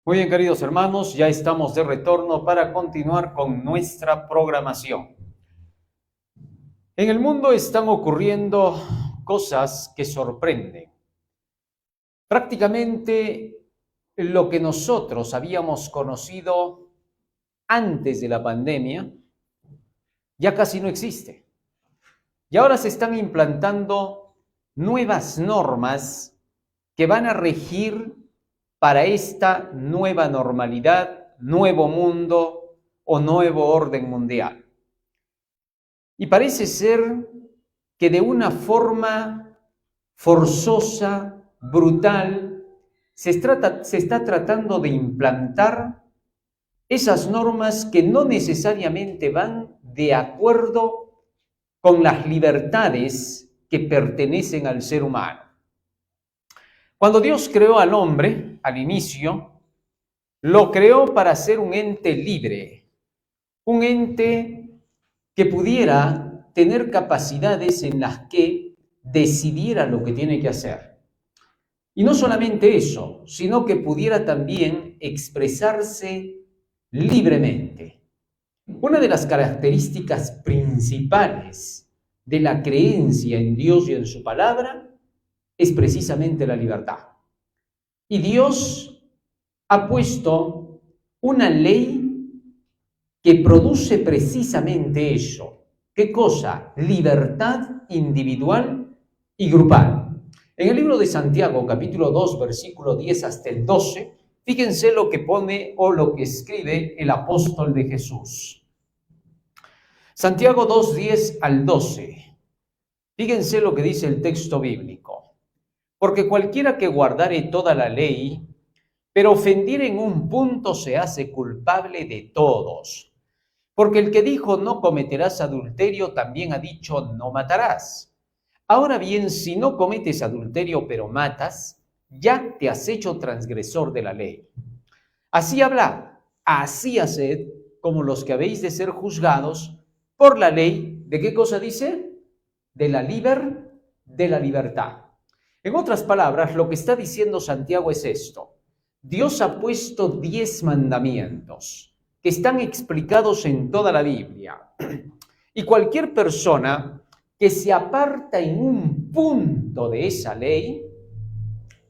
Muy bien, queridos hermanos, ya estamos de retorno para continuar con nuestra programación. En el mundo están ocurriendo cosas que sorprenden. Prácticamente lo que nosotros habíamos conocido antes de la pandemia ya casi no existe. Y ahora se están implantando nuevas normas que van a regir para esta nueva normalidad, nuevo mundo o nuevo orden mundial. Y parece ser que de una forma forzosa, brutal, se está tratando de implantar esas normas que no necesariamente van de acuerdo con las libertades que pertenecen al ser humano. Cuando Dios creó al hombre, al inicio, lo creó para ser un ente libre, un ente que pudiera tener capacidades en las que decidiera lo que tiene que hacer. Y no solamente eso, sino que pudiera también expresarse libremente. Una de las características principales de la creencia en Dios y en su palabra es precisamente la libertad. Y Dios ha puesto una ley que produce precisamente eso. ¿Qué cosa? Libertad individual y grupal. En el libro de Santiago, capítulo 2, versículo 10 hasta el 12, fíjense lo que pone o lo que escribe el apóstol de Jesús. Santiago 2, 10 al 12. Fíjense lo que dice el texto bíblico. Porque cualquiera que guardare toda la ley, pero ofendiere en un punto, se hace culpable de todos. Porque el que dijo no cometerás adulterio, también ha dicho no matarás. Ahora bien, si no cometes adulterio, pero matas, ya te has hecho transgresor de la ley. Así habla, así haced, como los que habéis de ser juzgados por la ley. ¿De qué cosa dice? De la libertad. En otras palabras, lo que está diciendo Santiago es esto. Dios ha puesto 10 mandamientos que están explicados en toda la Biblia. Y cualquier persona que se aparta en un punto de esa ley,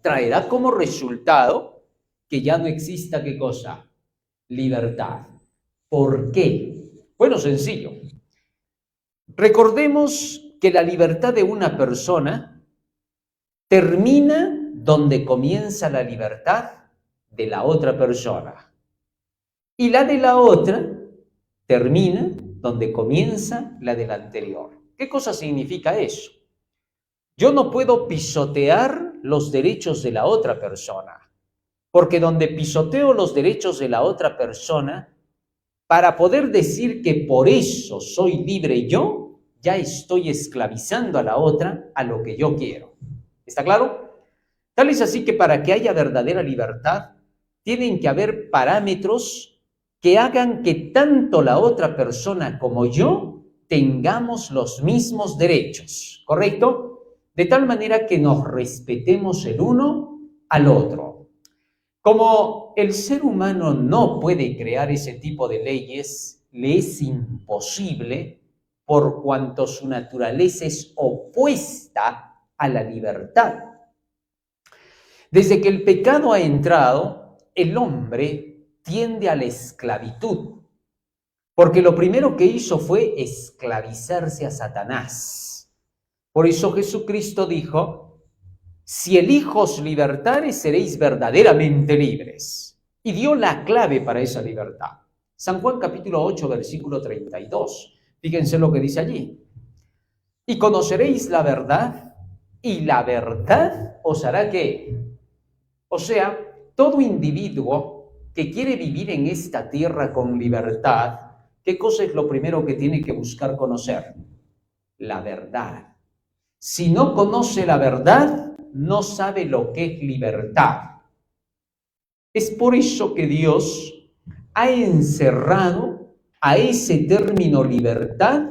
traerá como resultado que ya no exista, ¿qué cosa? Libertad. ¿Por qué? Bueno, sencillo. Recordemos que la libertad de una persona termina donde comienza la libertad de la otra persona. Y la de la otra termina donde comienza la del anterior. ¿Qué cosa significa eso? Yo no puedo pisotear los derechos de la otra persona, porque donde pisoteo los derechos de la otra persona, para poder decir que por eso soy libre yo, ya estoy esclavizando a la otra a lo que yo quiero. ¿Está claro? Tal es así que para que haya verdadera libertad, tienen que haber parámetros que hagan que tanto la otra persona como yo tengamos los mismos derechos, ¿correcto? De tal manera que nos respetemos el uno al otro. Como el ser humano no puede crear ese tipo de leyes, le es imposible por cuanto su naturaleza es opuesta a la libertad. Desde que el pecado ha entrado, el hombre tiende a la esclavitud, porque lo primero que hizo fue esclavizarse a Satanás. Por eso Jesucristo dijo, si el Hijo os libertare, seréis verdaderamente libres. Y dio la clave para esa libertad. San Juan capítulo 8, versículo 32. Fíjense lo que dice allí. Y conoceréis la verdad, y la verdad os hará ¿qué? O sea, todo individuo que quiere vivir en esta tierra con libertad, ¿qué cosa es lo primero que tiene que buscar conocer? La verdad. Si no conoce la verdad, no sabe lo que es libertad. Es por eso que Dios ha encerrado a ese término libertad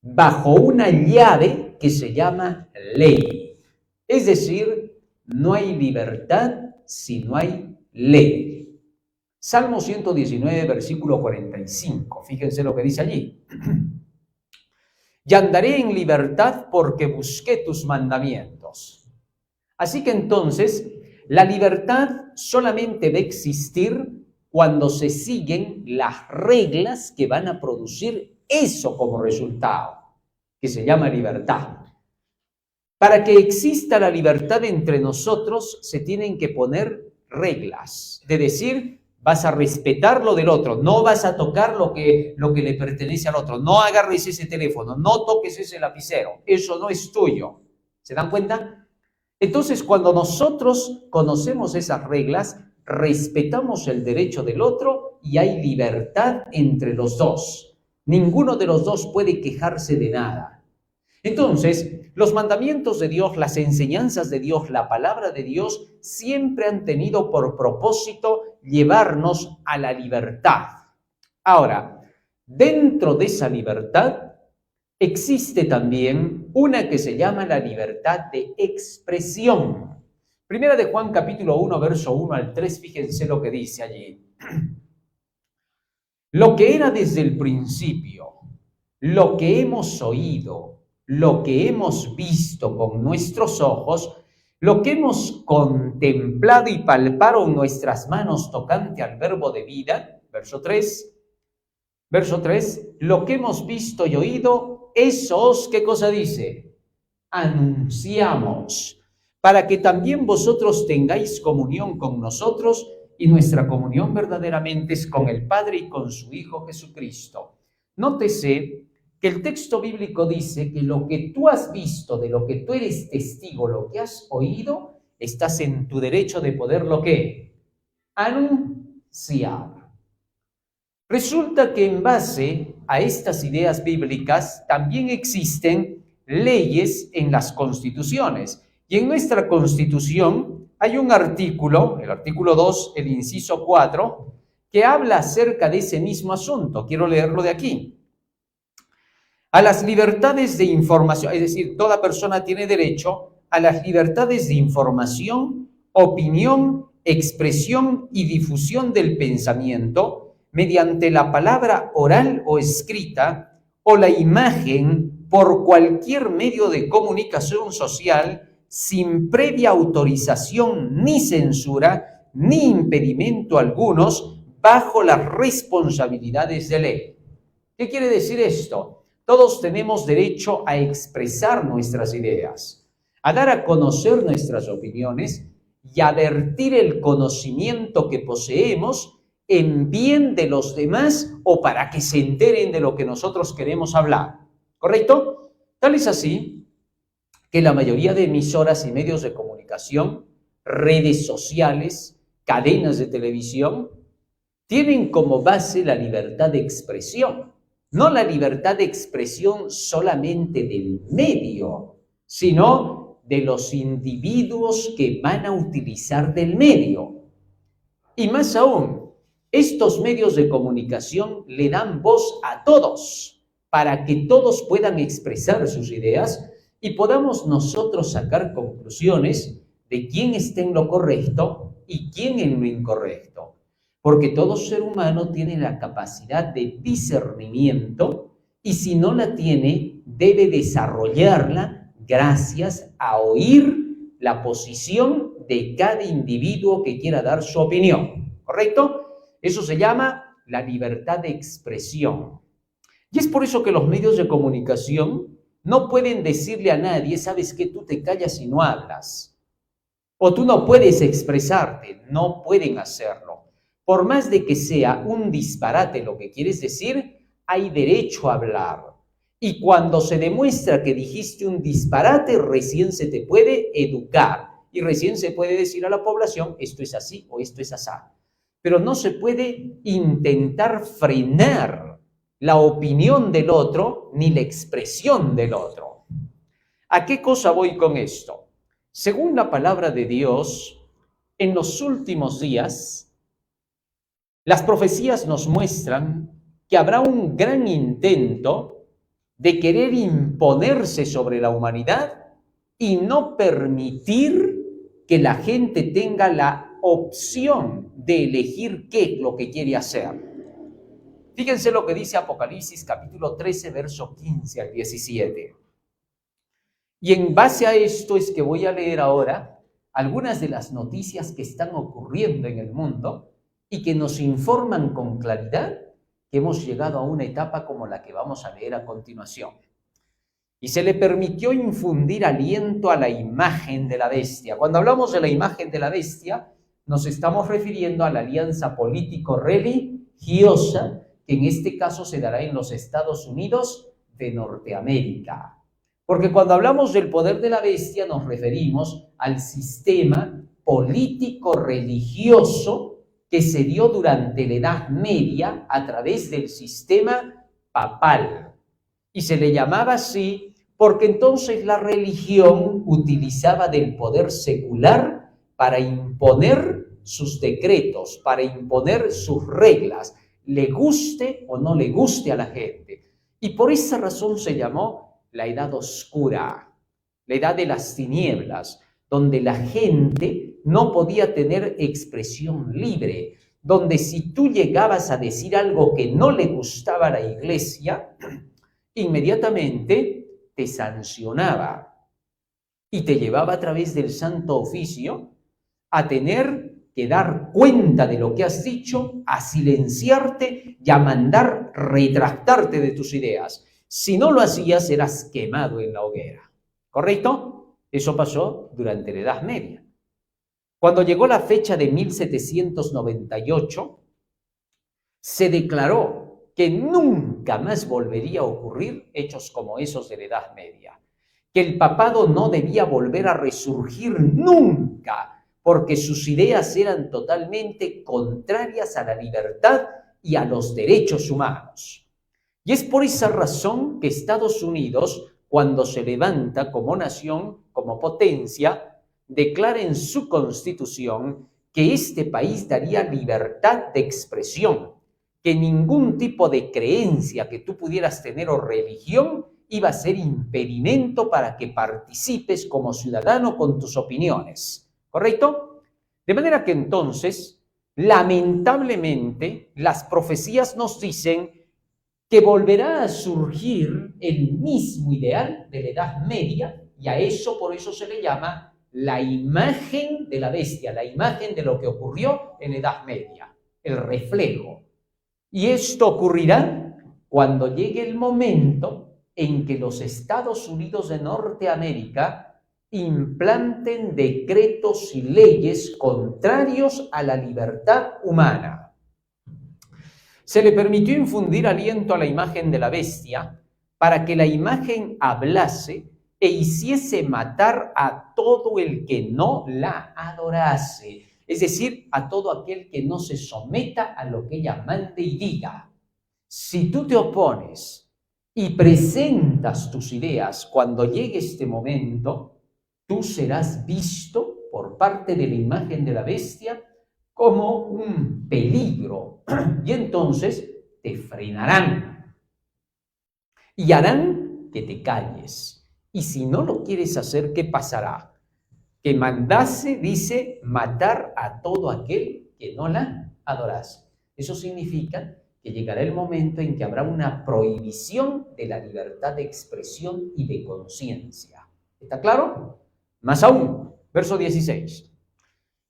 bajo una llave que se llama ley. Es decir, no hay libertad si no hay ley. Salmo 119, versículo 45. Fíjense lo que dice allí. Y andaré en libertad porque busqué tus mandamientos. Así que entonces, la libertad solamente va a existir cuando se siguen las reglas que van a producir eso como resultado, que se llama libertad. Para que exista la libertad entre nosotros, se tienen que poner reglas, de decir, vas a respetar lo del otro, no vas a tocar lo que le pertenece al otro, no agarres ese teléfono, no toques ese lapicero, eso no es tuyo. ¿Se dan cuenta? Entonces, cuando nosotros conocemos esas reglas, respetamos el derecho del otro y hay libertad entre los dos. Ninguno de los dos puede quejarse de nada. Entonces, los mandamientos de Dios, las enseñanzas de Dios, la palabra de Dios, siempre han tenido por propósito llevarnos a la libertad. Ahora, dentro de esa libertad existe también una que se llama la libertad de expresión. Primera de Juan capítulo 1, verso 1 al 3, fíjense lo que dice allí. Lo que era desde el principio, lo que hemos oído, lo que hemos visto con nuestros ojos, lo que hemos contemplado y palparon nuestras manos tocante al verbo de vida, verso 3, lo que hemos visto y oído, esos, ¿qué cosa dice? Anunciamos, para que también vosotros tengáis comunión con nosotros, y nuestra comunión verdaderamente es con el Padre y con su Hijo Jesucristo. Nótese que el texto bíblico dice que lo que tú has visto, de lo que tú eres testigo, lo que has oído, estás en tu derecho de poderlo, ¿qué? Anunciar. Resulta que en base a estas ideas bíblicas también existen leyes en las constituciones. Y en nuestra Constitución hay un artículo, el artículo 2, el inciso 4, que habla acerca de ese mismo asunto. Quiero leerlo de aquí. A las libertades de información, es decir, toda persona tiene derecho a las libertades de información, opinión, expresión y difusión del pensamiento mediante la palabra oral o escrita o la imagen por cualquier medio de comunicación social sin previa autorización ni censura ni impedimento algunos bajo las responsabilidades de ley. ¿Qué quiere decir esto? Todos tenemos derecho a expresar nuestras ideas, a dar a conocer nuestras opiniones y a vertir el conocimiento que poseemos en bien de los demás o para que se enteren de lo que nosotros queremos hablar. ¿Correcto? Tal es así que la mayoría de emisoras y medios de comunicación, redes sociales, cadenas de televisión, tienen como base la libertad de expresión. No la libertad de expresión solamente del medio, sino de los individuos que van a utilizar del medio. Y más aún, estos medios de comunicación le dan voz a todos para que todos puedan expresar sus ideas y podamos nosotros sacar conclusiones de quién está en lo correcto y quién en lo incorrecto. Porque todo ser humano tiene la capacidad de discernimiento y si no la tiene, debe desarrollarla gracias a oír la posición de cada individuo que quiera dar su opinión. ¿Correcto? Eso se llama la libertad de expresión. Y es por eso que los medios de comunicación no pueden decirle a nadie, ¿sabes qué? Tú te callas y no hablas. O tú no puedes expresarte, no pueden hacerlo. Por más de que sea un disparate lo que quieres decir, hay derecho a hablar. Y cuando se demuestra que dijiste un disparate, recién se te puede educar. Y recién se puede decir a la población, esto es así o esto es asá. Pero no se puede intentar frenar la opinión del otro ni la expresión del otro. ¿A qué cosa voy con esto? Según la palabra de Dios, en los últimos días, las profecías nos muestran que habrá un gran intento de querer imponerse sobre la humanidad y no permitir que la gente tenga la opción de elegir qué es lo que quiere hacer. Fíjense lo que dice Apocalipsis capítulo 13, verso 15 al 17. Y en base a esto es que voy a leer ahora algunas de las noticias que están ocurriendo en el mundo y que nos informan con claridad que hemos llegado a una etapa como la que vamos a leer a continuación. Y se le permitió infundir aliento a la imagen de la bestia. Cuando hablamos de la imagen de la bestia, nos estamos refiriendo a la alianza político-religiosa que en este caso se dará en los Estados Unidos de Norteamérica. Porque cuando hablamos del poder de la bestia nos referimos al sistema político-religioso que se dio durante la Edad Media a través del sistema papal. Y se le llamaba así porque entonces la religión utilizaba del poder secular para imponer sus decretos, para imponer sus reglas, le guste o no le guste a la gente. Y por esa razón se llamó la Edad Oscura, la Edad de las Tinieblas, donde la gente no podía tener expresión libre, donde si tú llegabas a decir algo que no le gustaba a la iglesia, inmediatamente te sancionaba y te llevaba a través del Santo Oficio a tener que dar cuenta de lo que has dicho, a silenciarte y a mandar retractarte de tus ideas. Si no lo hacías, eras quemado en la hoguera. ¿Correcto? Eso pasó durante la Edad Media. Cuando llegó la fecha de 1798, se declaró que nunca más volvería a ocurrir hechos como esos de la Edad Media, que el papado no debía volver a resurgir nunca, porque sus ideas eran totalmente contrarias a la libertad y a los derechos humanos. Y es por esa razón que Estados Unidos, cuando se levanta como nación, como potencia, declara en su constitución que este país daría libertad de expresión, que ningún tipo de creencia que tú pudieras tener o religión iba a ser impedimento para que participes como ciudadano con tus opiniones. ¿Correcto? De manera que entonces, lamentablemente, las profecías nos dicen que volverá a surgir el mismo ideal de la Edad Media, y a eso por eso se le llama la imagen de la bestia, la imagen de lo que ocurrió en la Edad Media, el reflejo. Y esto ocurrirá cuando llegue el momento en que los Estados Unidos de Norteamérica implanten decretos y leyes contrarios a la libertad humana. Se le permitió infundir aliento a la imagen de la bestia para que la imagen hablase e hiciese matar a todo el que no la adorase, es decir, a todo aquel que no se someta a lo que ella mande y diga. Si tú te opones y presentas tus ideas cuando llegue este momento, tú serás visto por parte de la imagen de la bestia como un peligro, y entonces te frenarán y harán que te calles. Y si no lo quieres hacer, ¿qué pasará? Que mandase, dice, matar a todo aquel que no la adorase. Eso significa que llegará el momento en que habrá una prohibición de la libertad de expresión y de conciencia. ¿Está claro? Más aún, verso 16.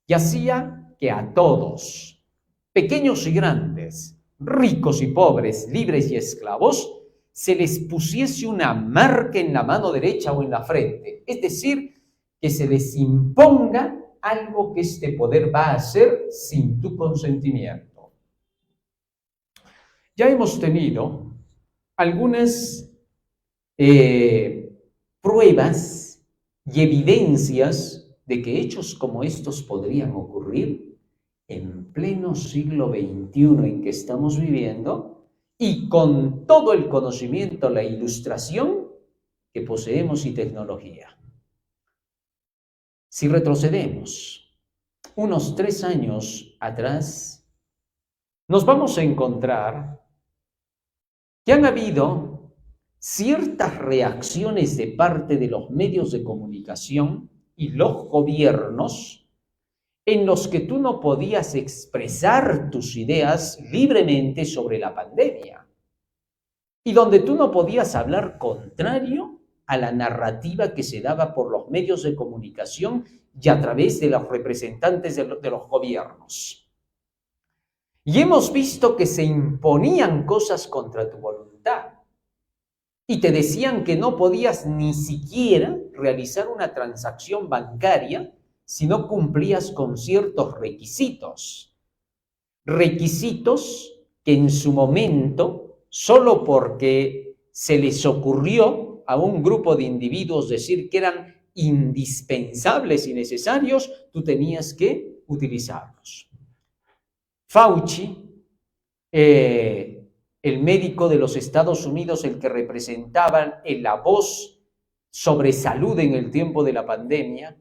Y hacía que a todos, pequeños y grandes, ricos y pobres, libres y esclavos, se les pusiese una marca en la mano derecha o en la frente. Es decir, que se les imponga algo que este poder va a hacer sin tu consentimiento. Ya hemos tenido algunas pruebas y evidencias de que hechos como estos podrían ocurrir en pleno siglo XXI en que estamos viviendo y con todo el conocimiento, la ilustración que poseemos y tecnología. Si retrocedemos unos 3 años atrás, nos vamos a encontrar que han habido ciertas reacciones de parte de los medios de comunicación y los gobiernos en los que tú no podías expresar tus ideas libremente sobre la pandemia y donde tú no podías hablar contrario a la narrativa que se daba por los medios de comunicación y a través de los representantes de los gobiernos. Y hemos visto que se imponían cosas contra tu voluntad y te decían que no podías ni siquiera realizar una transacción bancaria si no cumplías con ciertos requisitos. Requisitos que en su momento, solo porque se les ocurrió a un grupo de individuos decir que eran indispensables y necesarios, tú tenías que utilizarlos. Fauci, el médico de los Estados Unidos, el que representaba la voz sobre salud en el tiempo de la pandemia,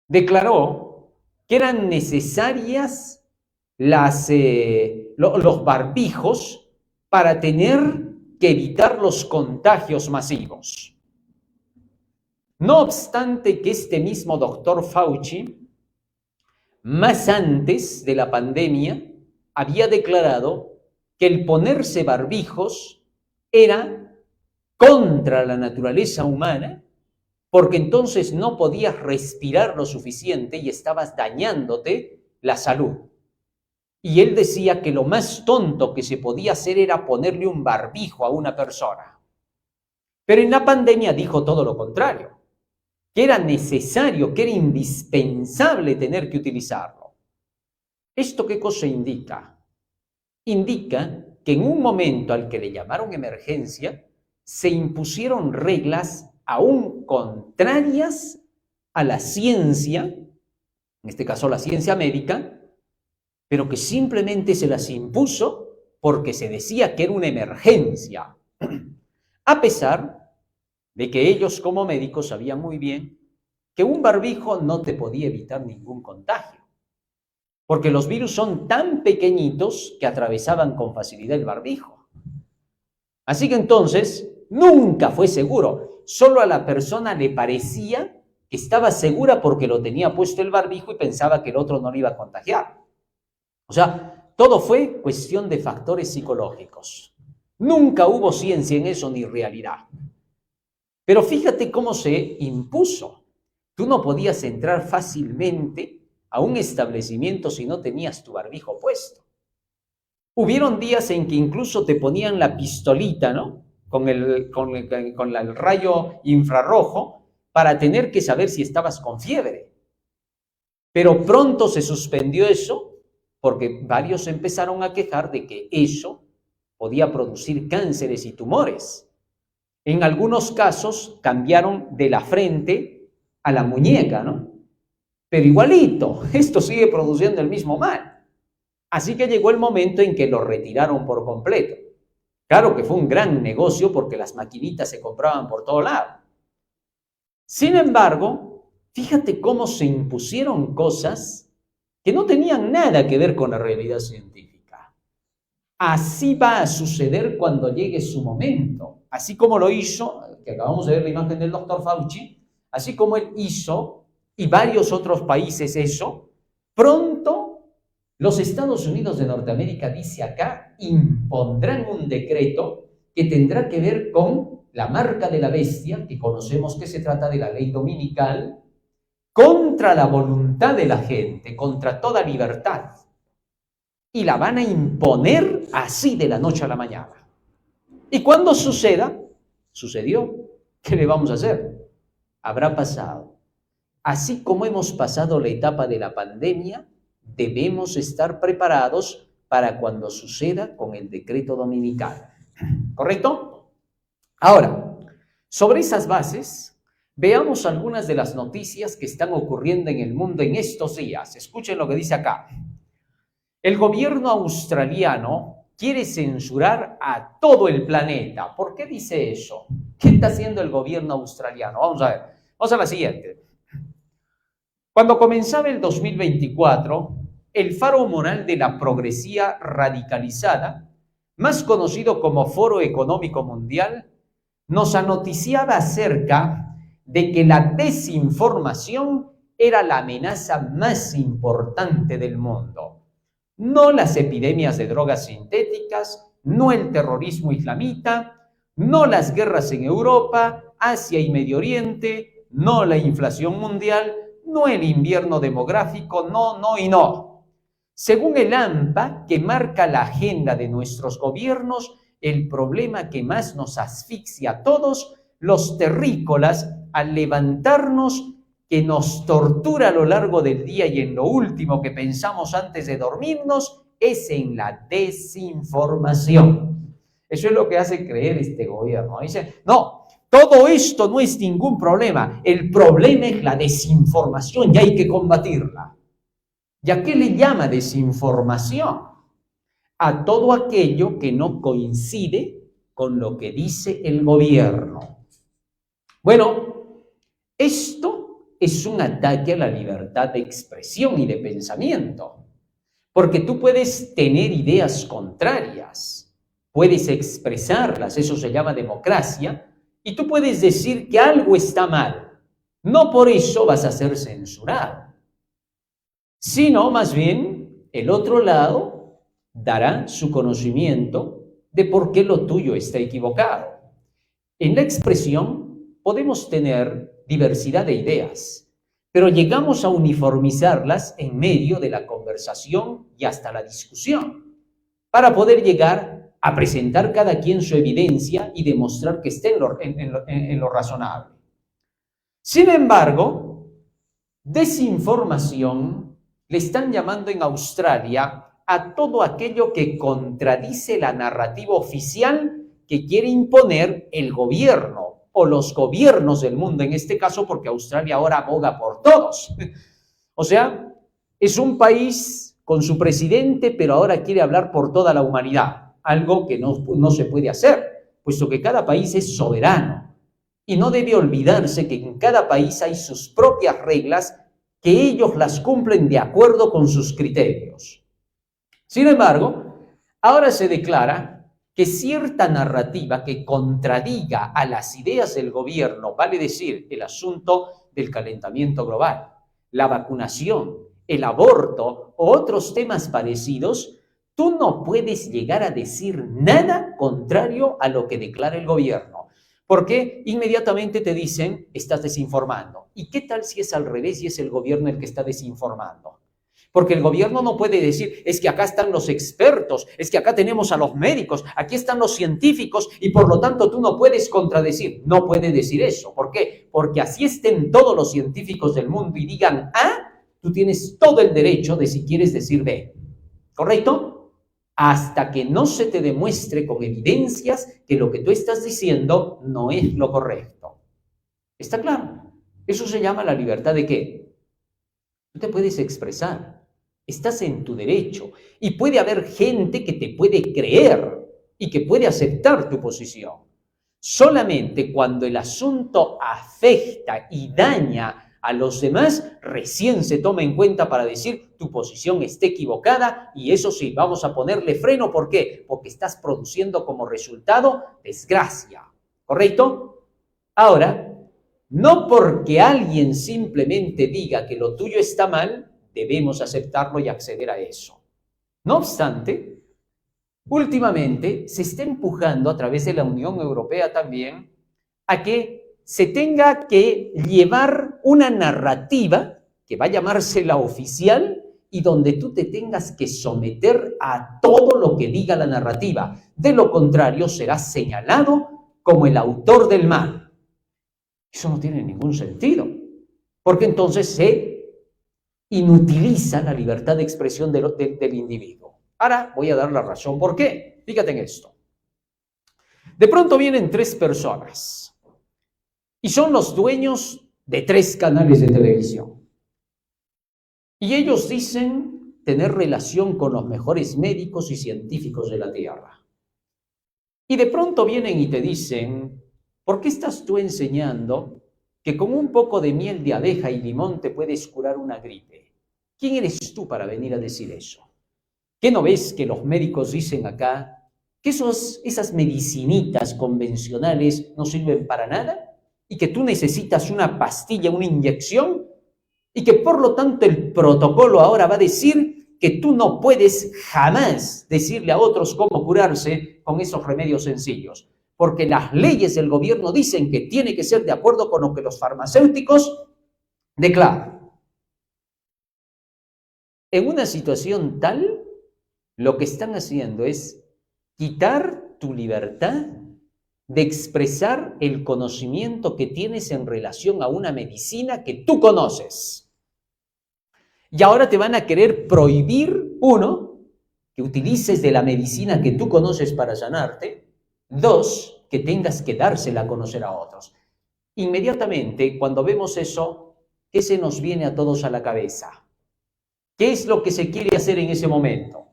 declaró que eran necesarias los barbijos para tener que evitar los contagios masivos. No obstante que este mismo doctor Fauci, más antes de la pandemia, había declarado que el ponerse barbijos era contra la naturaleza humana, porque entonces no podías respirar lo suficiente y estabas dañándote la salud. Y él decía que lo más tonto que se podía hacer era ponerle un barbijo a una persona. Pero en la pandemia dijo todo lo contrario, que era necesario, que era indispensable tener que utilizarlo. ¿Esto qué cosa indica? Indica que en un momento al que le llamaron emergencia, se impusieron reglas aún contrarias a la ciencia, en este caso la ciencia médica, pero que simplemente se las impuso porque se decía que era una emergencia, a pesar de que ellos como médicos sabían muy bien que un barbijo no te podía evitar ningún contagio, porque los virus son tan pequeñitos que atravesaban con facilidad el barbijo. Así que entonces nunca fue seguro, solo a la persona le parecía que estaba segura porque lo tenía puesto el barbijo y pensaba que el otro no le iba a contagiar. O sea, todo fue cuestión de factores psicológicos. Nunca hubo ciencia en eso ni realidad. Pero fíjate cómo se impuso. Tú no podías entrar fácilmente a un establecimiento si no tenías tu barbijo puesto. Hubieron días en que incluso te ponían la pistolita, ¿no? Con el rayo infrarrojo para tener que saber si estabas con fiebre. Pero pronto se suspendió eso porque varios empezaron a quejar de que eso podía producir cánceres y tumores. En algunos casos cambiaron de la frente a la muñeca, ¿no? Pero igualito, esto sigue produciendo el mismo mal. Así que llegó el momento en que lo retiraron por completo. Claro que fue un gran negocio porque las maquinitas se compraban por todo lado. Sin embargo, fíjate cómo se impusieron cosas que no tenían nada que ver con la realidad científica. Así va a suceder cuando llegue su momento. Así como lo hizo, que acabamos de ver la imagen del doctor Fauci, así como él hizo, y varios otros países eso, pronto los Estados Unidos de Norteamérica, dice acá, impondrán un decreto que tendrá que ver con la marca de la bestia, que conocemos que se trata de la ley dominical, contra la voluntad de la gente, contra toda libertad. Y la van a imponer así de la noche a la mañana. Y cuando suceda, sucedió. ¿Qué le vamos a hacer? Habrá pasado. Así como hemos pasado la etapa de la pandemia, debemos estar preparados para cuando suceda con el decreto dominical. ¿Correcto? Ahora, sobre esas bases, veamos algunas de las noticias que están ocurriendo en el mundo en estos días. Escuchen lo que dice acá. El gobierno australiano quiere censurar a todo el planeta. ¿Por qué dice eso? ¿Qué está haciendo el gobierno australiano? Vamos a ver. Vamos a la siguiente. Cuando comenzaba el 2024, el faro moral de la progresía radicalizada, más conocido como Foro Económico Mundial, nos anoticiaba acerca de que la desinformación era la amenaza más importante del mundo. No las epidemias de drogas sintéticas, no el terrorismo islamita, no las guerras en Europa, Asia y Medio Oriente, no la inflación mundial, no el invierno demográfico, no y no. Según el AMPA, que marca la agenda de nuestros gobiernos, el problema que más nos asfixia a todos, los terrícolas, al levantarnos, que nos tortura a lo largo del día y en lo último que pensamos antes de dormirnos, es en la desinformación. Eso es lo que hace creer este gobierno. Dice, no, todo esto no es ningún problema. El problema es la desinformación y hay que combatirla. ¿Y a qué le llama desinformación? A todo aquello que no coincide con lo que dice el gobierno. Bueno, esto es un ataque a la libertad de expresión y de pensamiento, porque tú puedes tener ideas contrarias, puedes expresarlas, eso se llama democracia, y tú puedes decir que algo está mal. No por eso vas a ser censurado, sino más bien el otro lado dará su conocimiento de por qué lo tuyo está equivocado. En la expresión podemos tener diversidad de ideas, pero llegamos a uniformizarlas en medio de la conversación y hasta la discusión, para poder llegar a presentar cada quien su evidencia y demostrar que está en lo razonable. Sin embargo, desinformación le están llamando en Australia a todo aquello que contradice la narrativa oficial que quiere imponer el gobierno o los gobiernos del mundo, en este caso porque Australia ahora aboga por todos. O sea, es un país con su presidente, pero ahora quiere hablar por toda la humanidad, algo que no se puede hacer, puesto que cada país es soberano y no debe olvidarse que en cada país hay sus propias reglas que ellos las cumplen de acuerdo con sus criterios. Sin embargo, ahora se declara que cierta narrativa que contradiga a las ideas del gobierno, vale decir, el asunto del calentamiento global, la vacunación, el aborto o otros temas parecidos, tú no puedes llegar a decir nada contrario a lo que declara el gobierno, porque inmediatamente te dicen, estás desinformando. ¿Y qué tal si es al revés y es el gobierno el que está desinformando? Porque el gobierno no puede decir, es que acá están los expertos, es que acá tenemos a los médicos, aquí están los científicos y por lo tanto tú no puedes contradecir. No puede decir eso. ¿Por qué? Porque así estén todos los científicos del mundo y digan A, tú tienes todo el derecho de si quieres decir B. ¿Correcto? Hasta que no se te demuestre con evidencias que lo que tú estás diciendo no es lo correcto. ¿Está claro? Eso se llama la libertad de ¿qué? Tú te puedes expresar, estás en tu derecho y puede haber gente que te puede creer y que puede aceptar tu posición. Solamente cuando el asunto afecta y daña a los demás, recién se toma en cuenta para decir tu posición está equivocada y eso sí, vamos a ponerle freno. ¿Por qué? Porque estás produciendo como resultado desgracia. ¿Correcto? Ahora, no porque alguien simplemente diga que lo tuyo está mal, debemos aceptarlo y acceder a eso. No obstante, últimamente se está empujando a través de la Unión Europea también a que se tenga que llevar una narrativa que va a llamarse la oficial y donde tú te tengas que someter a todo lo que diga la narrativa. De lo contrario, serás señalado como el autor del mal. Eso no tiene ningún sentido, porque entonces se inutiliza la libertad de expresión del individuo. Ahora voy a dar la razón. ¿Por qué? Fíjate en esto. De pronto vienen tres personas y son los dueños de 3 canales de televisión. Y ellos dicen tener relación con los mejores médicos y científicos de la Tierra. Y de pronto vienen y te dicen, ¿por qué estás tú enseñando que con un poco de miel de abeja y limón te puedes curar una gripe? ¿Quién eres tú para venir a decir eso? ¿Qué no ves que los médicos dicen acá que esas medicinitas convencionales no sirven para nada? Y que tú necesitas una pastilla, una inyección, y que por lo tanto el protocolo ahora va a decir que tú no puedes jamás decirle a otros cómo curarse con esos remedios sencillos, porque las leyes del gobierno dicen que tiene que ser de acuerdo con lo que los farmacéuticos declaran. En una situación tal, lo que están haciendo es quitar tu libertad de expresar el conocimiento que tienes en relación a una medicina que tú conoces. Y ahora te van a querer prohibir, uno, que utilices de la medicina que tú conoces para sanarte. Dos, que tengas que dársela a conocer a otros. Inmediatamente, cuando vemos eso, ¿qué se nos viene a todos a la cabeza? ¿Qué es lo que se quiere hacer en ese momento?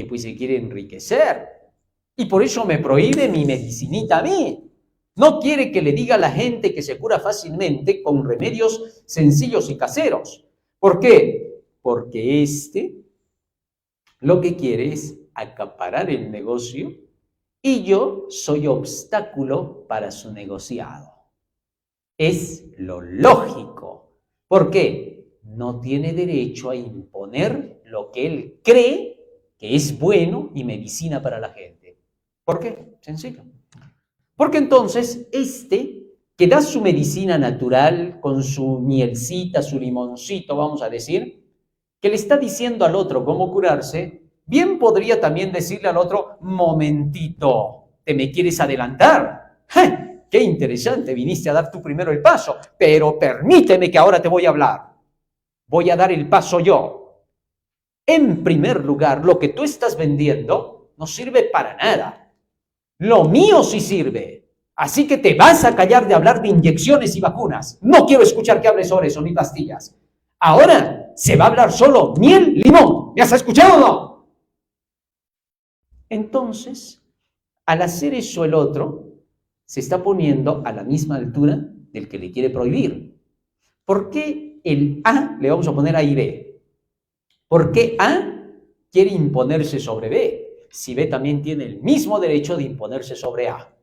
Pues se quiere enriquecer. Y por eso me prohíbe mi medicinita a mí. No quiere que le diga a la gente que se cura fácilmente con remedios sencillos y caseros. ¿Por qué? Porque lo que quiere es acaparar el negocio y yo soy obstáculo para su negociado. Es lo lógico. ¿Por qué? No tiene derecho a imponer lo que él cree que es bueno y medicina para la gente. ¿Por qué? Sencillo. Porque entonces que da su medicina natural con su mielcita, su limoncito, vamos a decir, que le está diciendo al otro cómo curarse, bien podría también decirle al otro, momentito, ¿te me quieres adelantar? ¡Ja! ¡Qué interesante! Viniste a dar tú primero el paso, pero permíteme que ahora te voy a hablar. Voy a dar el paso yo. En primer lugar, lo que tú estás vendiendo no sirve para nada. Lo mío sí sirve. Así que te vas a callar de hablar de inyecciones y vacunas. No quiero escuchar que hables sobre eso, ni pastillas. Ahora se va a hablar solo miel, limón. ¿Me has escuchado o no? Entonces, al hacer eso el otro, se está poniendo a la misma altura del que le quiere prohibir. ¿Por qué el A le vamos a poner A y B? ¿Por qué A quiere imponerse sobre B? Si B también tiene el mismo derecho de imponerse sobre A.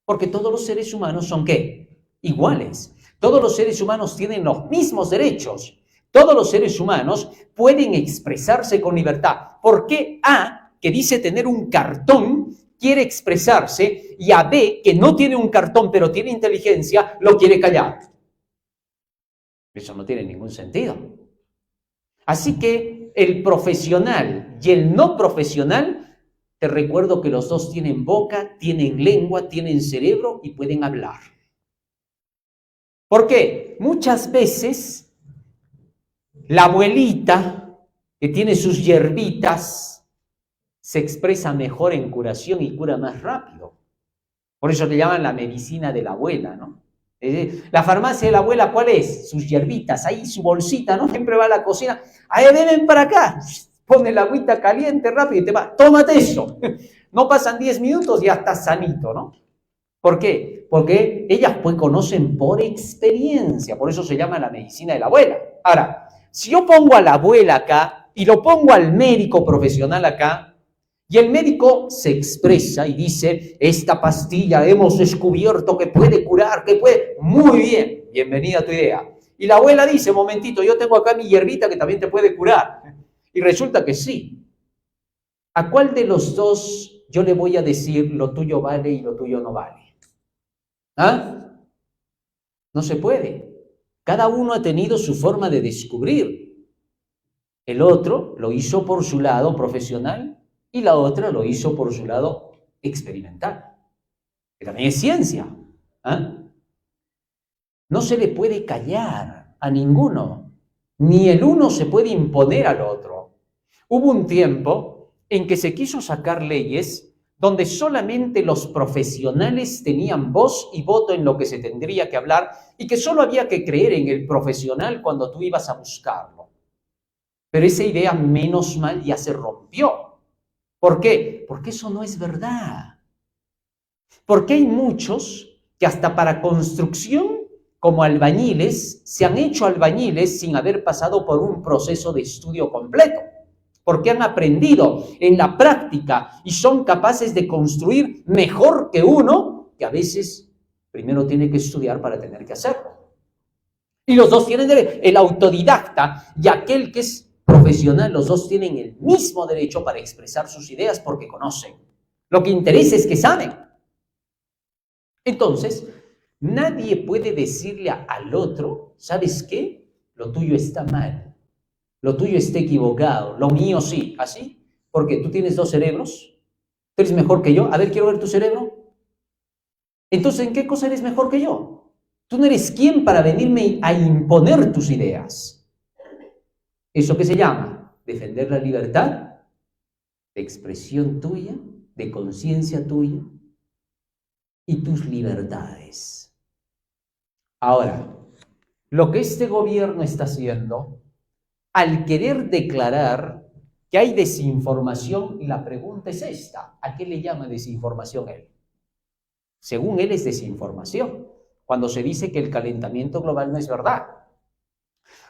Porque todos los seres humanos son ¿qué? Iguales. Todos los seres humanos tienen los mismos derechos. Todos los seres humanos pueden expresarse con libertad. ¿Por qué A, que dice tener un cartón, quiere expresarse y a B, que no tiene un cartón pero tiene inteligencia, lo quiere callar? Eso no tiene ningún sentido. Así que el profesional y el no profesional, te recuerdo que los dos tienen boca, tienen lengua, tienen cerebro y pueden hablar. ¿Por qué? Muchas veces la abuelita que tiene sus hierbitas se expresa mejor en curación y cura más rápido. Por eso le llaman la medicina de la abuela, ¿no? La farmacia de la abuela, ¿cuál es? Sus hierbitas, ahí su bolsita, ¿no? Siempre va a la cocina, ahí ven para acá, pone la agüita caliente rápido y te va, tómate eso. No pasan 10 minutos y ya estás sanito, ¿no? ¿Por qué? Porque ellas pues conocen por experiencia, por eso se llama la medicina de la abuela. Ahora, si yo pongo a la abuela acá y lo pongo al médico profesional acá, y el médico se expresa y dice, esta pastilla hemos descubierto que puede curar, que puede... Muy bien, bienvenida a tu idea. Y la abuela dice, momentito, yo tengo acá mi hierbita que también te puede curar. Y resulta que sí. ¿A cuál de los dos yo le voy a decir lo tuyo vale y lo tuyo no vale? ¿Ah? No se puede. Cada uno ha tenido su forma de descubrir. El otro lo hizo por su lado profesional y la otra lo hizo por su lado experimental, que también es ciencia. ¿Ah? No se le puede callar a ninguno, ni el uno se puede imponer al otro. Hubo un tiempo en que se quiso sacar leyes donde solamente los profesionales tenían voz y voto en lo que se tendría que hablar y que solo había que creer en el profesional cuando tú ibas a buscarlo. Pero esa idea, menos mal, ya se rompió. ¿Por qué? Porque eso no es verdad. Porque hay muchos que hasta para construcción, como albañiles, se han hecho albañiles sin haber pasado por un proceso de estudio completo. Porque han aprendido en la práctica y son capaces de construir mejor que uno, que a veces primero tiene que estudiar para tener que hacerlo. Y los dos tienen derecho. El autodidacta y aquel que es profesional, los dos tienen el mismo derecho para expresar sus ideas porque conocen. Lo que interesa es que saben. Entonces, nadie puede decirle al otro, ¿sabes qué? Lo tuyo está mal, lo tuyo está equivocado, lo mío sí. ¿Así? Porque tú tienes dos cerebros, tú eres mejor que yo. A ver, quiero ver tu cerebro. Entonces, ¿en qué cosa eres mejor que yo? Tú no eres quien para venirme a imponer tus ideas. ¿Eso qué se llama? Defender la libertad de expresión tuya, de conciencia tuya y tus libertades. Ahora, lo que este gobierno está haciendo, al querer declarar que hay desinformación, la pregunta es esta: ¿a qué le llama desinformación él? Según él es desinformación cuando se dice que el calentamiento global no es verdad,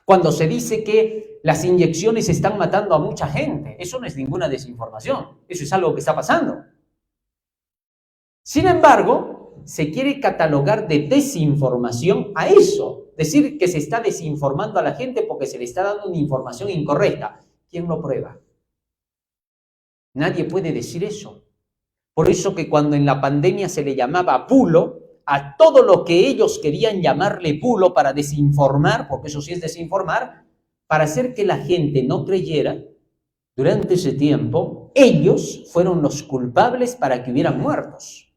cuando se dice que las inyecciones están matando a mucha gente. Eso no es ninguna desinformación, eso es algo que está pasando. Sin embargo, se quiere catalogar de desinformación a eso, decir que se está desinformando a la gente porque se le está dando una información incorrecta. ¿Quién lo prueba? Nadie puede decir eso. Por eso que cuando en la pandemia se le llamaba bulo a todo lo que ellos querían llamarle bulo para desinformar, porque eso sí es desinformar, para hacer que la gente no creyera, durante ese tiempo, ellos fueron los culpables para que hubieran muertos.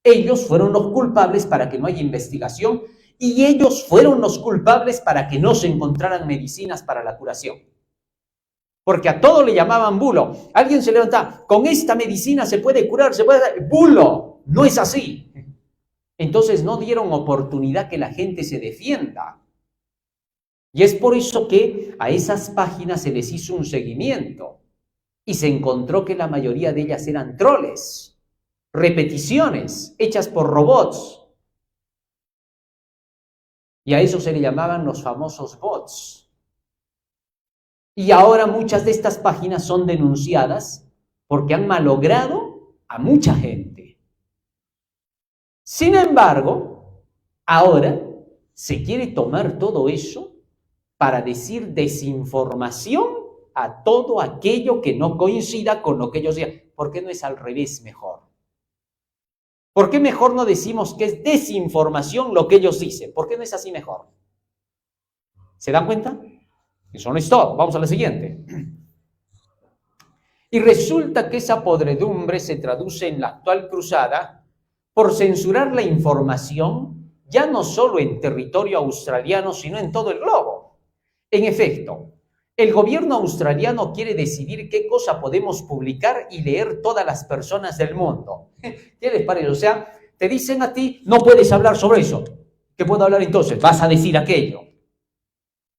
Ellos fueron los culpables para que no haya investigación y ellos fueron los culpables para que no se encontraran medicinas para la curación. Porque a todo le llamaban bulo. Alguien se levanta, con esta medicina se puede curar, se puede dar. ¡Bulo! No es así. Entonces no dieron oportunidad que la gente se defienda. Y es por eso que a esas páginas se les hizo un seguimiento y se encontró que la mayoría de ellas eran troles, repeticiones hechas por robots. Y a eso se le llamaban los famosos bots. Y ahora muchas de estas páginas son denunciadas porque han malogrado a mucha gente. Sin embargo, ahora se quiere tomar todo eso para decir desinformación a todo aquello que no coincida con lo que ellos digan. ¿Por qué no es al revés mejor? ¿Por qué mejor no decimos que es desinformación lo que ellos dicen? ¿Por qué no es así mejor? ¿Se dan cuenta? Eso no es todo. Vamos a la siguiente. Y resulta que esa podredumbre se traduce en la actual cruzada por censurar la información, ya no solo en territorio australiano, sino en todo el globo. En efecto, el gobierno australiano quiere decidir qué cosa podemos publicar y leer todas las personas del mundo. ¿Qué les parece? O sea, te dicen a ti, no puedes hablar sobre eso. ¿Qué puedo hablar entonces? Vas a decir aquello.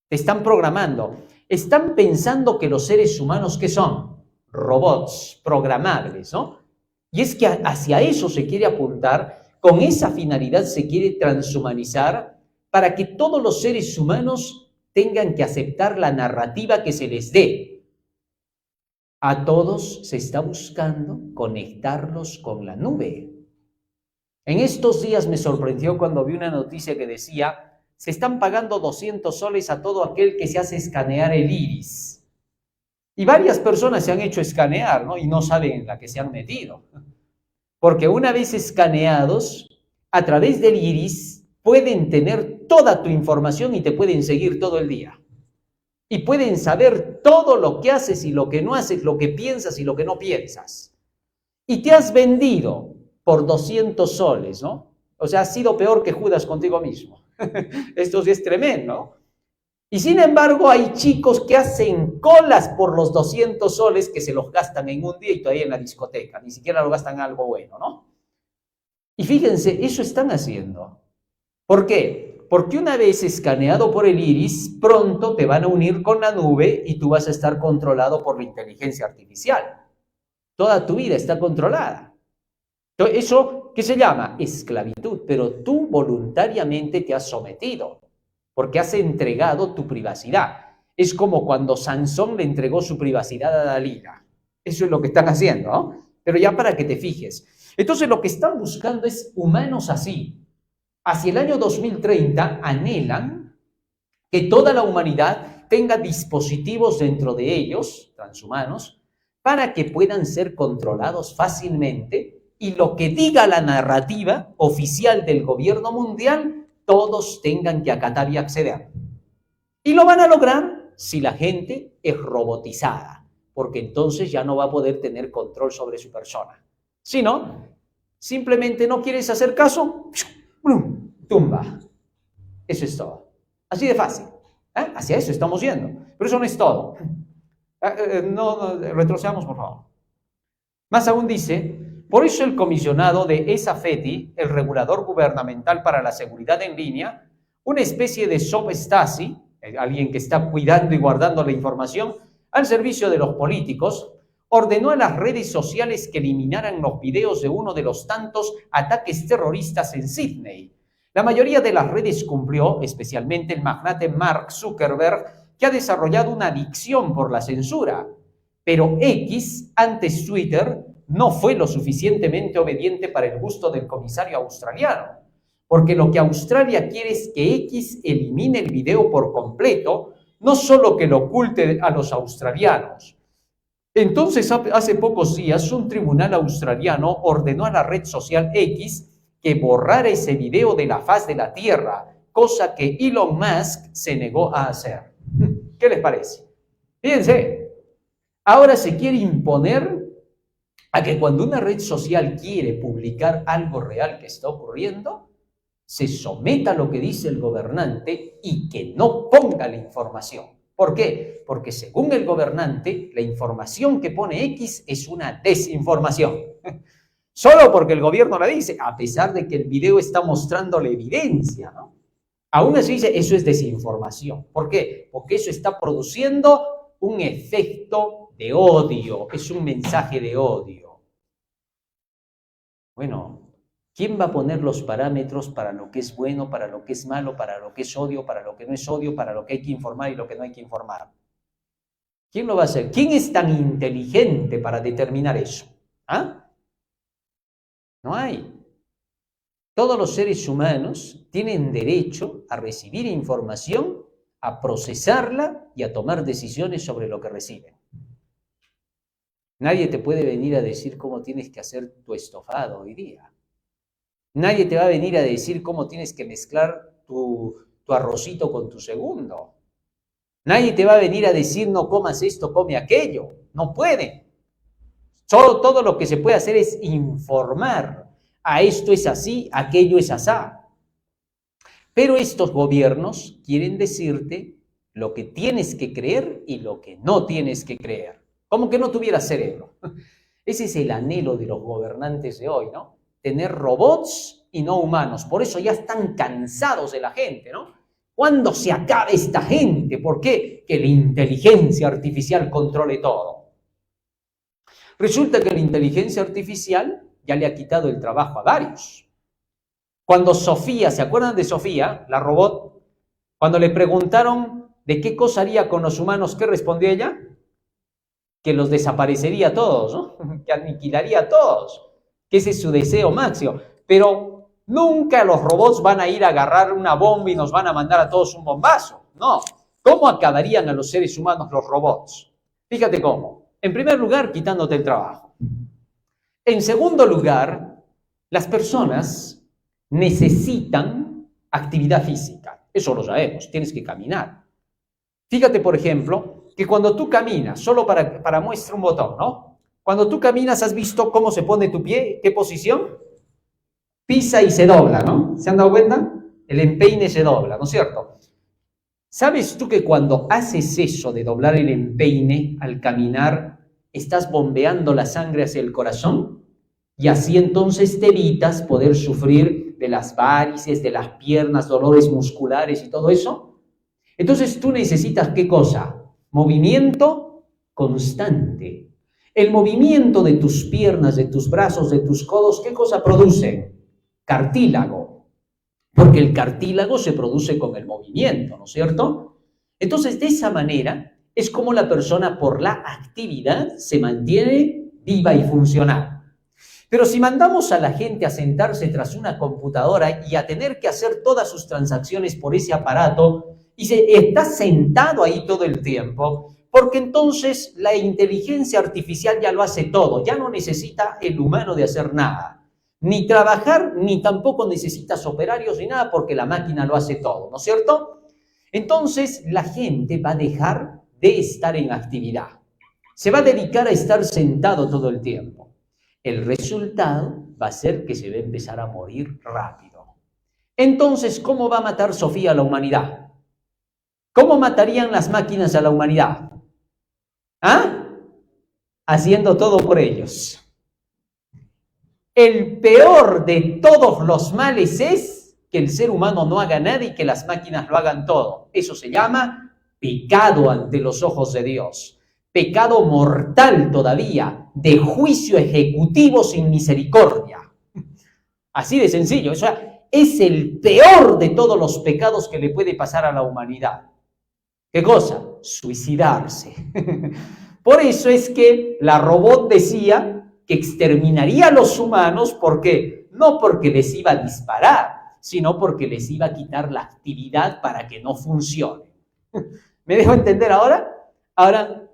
Te están programando. Están pensando que los seres humanos, ¿qué son? Robots programables, ¿no? Y es que hacia eso se quiere apuntar, con esa finalidad se quiere transhumanizar para que todos los seres humanos tengan que aceptar la narrativa que se les dé. A todos se está buscando conectarlos con la nube. En estos días me sorprendió cuando vi una noticia que decía: se están pagando 200 soles a todo aquel que se hace escanear el iris. Y varias personas se han hecho escanear, ¿no? Y no saben en la que se han metido. Porque una vez escaneados, a través del iris, pueden tener toda tu información y te pueden seguir todo el día. Y pueden saber todo lo que haces y lo que no haces, lo que piensas y lo que no piensas. Y te has vendido por 200 soles, ¿no? O sea, has sido peor que Judas contigo mismo. Esto sí es tremendo. Y sin embargo, hay chicos que hacen colas por los 200 soles que se los gastan en un día y todavía en la discoteca. Ni siquiera lo gastan en algo bueno, ¿no? Y fíjense, eso están haciendo. ¿Por qué? Porque una vez escaneado por el iris, pronto te van a unir con la nube y tú vas a estar controlado por la inteligencia artificial. Toda tu vida está controlada. Entonces, ¿eso qué se llama? Esclavitud. Pero tú voluntariamente te has sometido, porque has entregado tu privacidad. Es como cuando Sansón le entregó su privacidad a Dalila. Eso es lo que están haciendo, ¿no? Pero ya para que te fijes. Entonces, lo que están buscando es humanos así. Hacia el año 2030 anhelan que toda la humanidad tenga dispositivos dentro de ellos, transhumanos, para que puedan ser controlados fácilmente y lo que diga la narrativa oficial del gobierno mundial, todos tengan que acatar y acceder. Y lo van a lograr si la gente es robotizada, porque entonces ya no va a poder tener control sobre su persona. Si no, simplemente no quieres hacer caso, tumba. Eso es todo. Así de fácil. Hacia eso estamos yendo. Pero eso no es todo. No, retrocedamos, por favor. Más aún dice, por eso el comisionado de ESA-FETI, el regulador gubernamental para la seguridad en línea, una especie de Stasi, alguien que está cuidando y guardando la información, al servicio de los políticos, ordenó a las redes sociales que eliminaran los videos de uno de los tantos ataques terroristas en Sydney. La mayoría de las redes cumplió, especialmente el magnate Mark Zuckerberg, que ha desarrollado una adicción por la censura. Pero X, antes Twitter, no fue lo suficientemente obediente para el gusto del comisario australiano, porque lo que Australia quiere es que X elimine el video por completo, no solo que lo oculte a los australianos. Entonces, hace pocos días, un tribunal australiano ordenó a la red social X que borrara ese video de la faz de la Tierra, cosa que Elon Musk se negó a hacer. ¿Qué les parece? Fíjense, ahora se quiere imponer a que cuando una red social quiere publicar algo real que está ocurriendo, se someta a lo que dice el gobernante y que no ponga la información. ¿Por qué? Porque según el gobernante, la información que pone X es una desinformación. Solo porque el gobierno la dice, a pesar de que el video está mostrando la evidencia, ¿no? Aún así dice, eso es desinformación. ¿Por qué? Porque eso está produciendo un efecto de odio, es un mensaje de odio. Bueno, ¿quién va a poner los parámetros para lo que es bueno, para lo que es malo, para lo que es odio, para lo que no es odio, para lo que hay que informar y lo que no hay que informar? ¿Quién lo va a hacer? ¿Quién es tan inteligente para determinar eso? ¿Ah? No hay. Todos los seres humanos tienen derecho a recibir información, a procesarla y a tomar decisiones sobre lo que reciben. Nadie te puede venir a decir cómo tienes que hacer tu estofado hoy día. Nadie te va a venir a decir cómo tienes que mezclar tu arrocito con tu segundo. Nadie te va a venir a decir no comas esto, come aquello. No puede. Solo todo lo que se puede hacer es informar. A esto es así, aquello es asá. Pero estos gobiernos quieren decirte lo que tienes que creer y lo que no tienes que creer. Como que no tuvieras cerebro. Ese es el anhelo de los gobernantes de hoy, ¿no? Tener robots y no humanos. Por eso ya están cansados de la gente, ¿no? ¿Cuándo se acaba esta gente? ¿Por qué? Que la inteligencia artificial controle todo. Resulta que la inteligencia artificial ya le ha quitado el trabajo a varios. Cuando Sofía, ¿se acuerdan de Sofía, la robot? Cuando le preguntaron de qué cosa haría con los humanos, ¿qué respondió ella? Que los desaparecería a todos, ¿no? Que aniquilaría a todos, que ese es su deseo máximo. Pero nunca los robots van a ir a agarrar una bomba y nos van a mandar a todos un bombazo. No. ¿Cómo acabarían a los seres humanos los robots? Fíjate cómo. En primer lugar, quitándote el trabajo. En segundo lugar, las personas necesitan actividad física. Eso lo sabemos, tienes que caminar. Fíjate, por ejemplo, que cuando tú caminas, solo para muestra un botón, ¿no? Cuando tú caminas, ¿has visto cómo se pone tu pie? ¿Qué posición? Pisa y se dobla, ¿no? ¿Se han dado cuenta? El empeine se dobla, ¿no es cierto? ¿Sabes tú que cuando haces eso de doblar el empeine al caminar, estás bombeando la sangre hacia el corazón? Y así entonces te evitas poder sufrir de las varices, de las piernas, dolores musculares y todo eso. Entonces tú necesitas, ¿qué cosa? Movimiento constante. El movimiento de tus piernas, de tus brazos, de tus codos, ¿qué cosa produce? Cartílago. Porque el cartílago se produce con el movimiento, ¿no es cierto? Entonces, de esa manera, es como la persona por la actividad se mantiene viva y funcional. Pero si mandamos a la gente a sentarse tras una computadora y a tener que hacer todas sus transacciones por ese aparato, y está sentado ahí todo el tiempo, porque entonces la inteligencia artificial ya lo hace todo, ya no necesita el humano de hacer nada, ni trabajar, ni tampoco necesitas operarios ni nada, porque la máquina lo hace todo, ¿no es cierto? Entonces la gente va a dejar de estar en actividad, se va a dedicar a estar sentado todo el tiempo. El resultado va a ser que se va a empezar a morir rápido. Entonces, ¿cómo va a matar Sofía a la humanidad? ¿Cómo matarían las máquinas a la humanidad? ¿Ah? Haciendo todo por ellos. El peor de todos los males es que el ser humano no haga nada y que las máquinas lo hagan todo. Eso se llama pecado ante los ojos de Dios. Pecado mortal todavía, de juicio ejecutivo sin misericordia. Así de sencillo. O sea, es el peor de todos los pecados que le puede pasar a la humanidad. ¿Qué cosa? Suicidarse. Por eso es que la robot decía que exterminaría a los humanos, ¿por qué? No porque les iba a disparar, sino porque les iba a quitar la actividad para que no funcione. ¿Me dejo entender ahora? Ahora,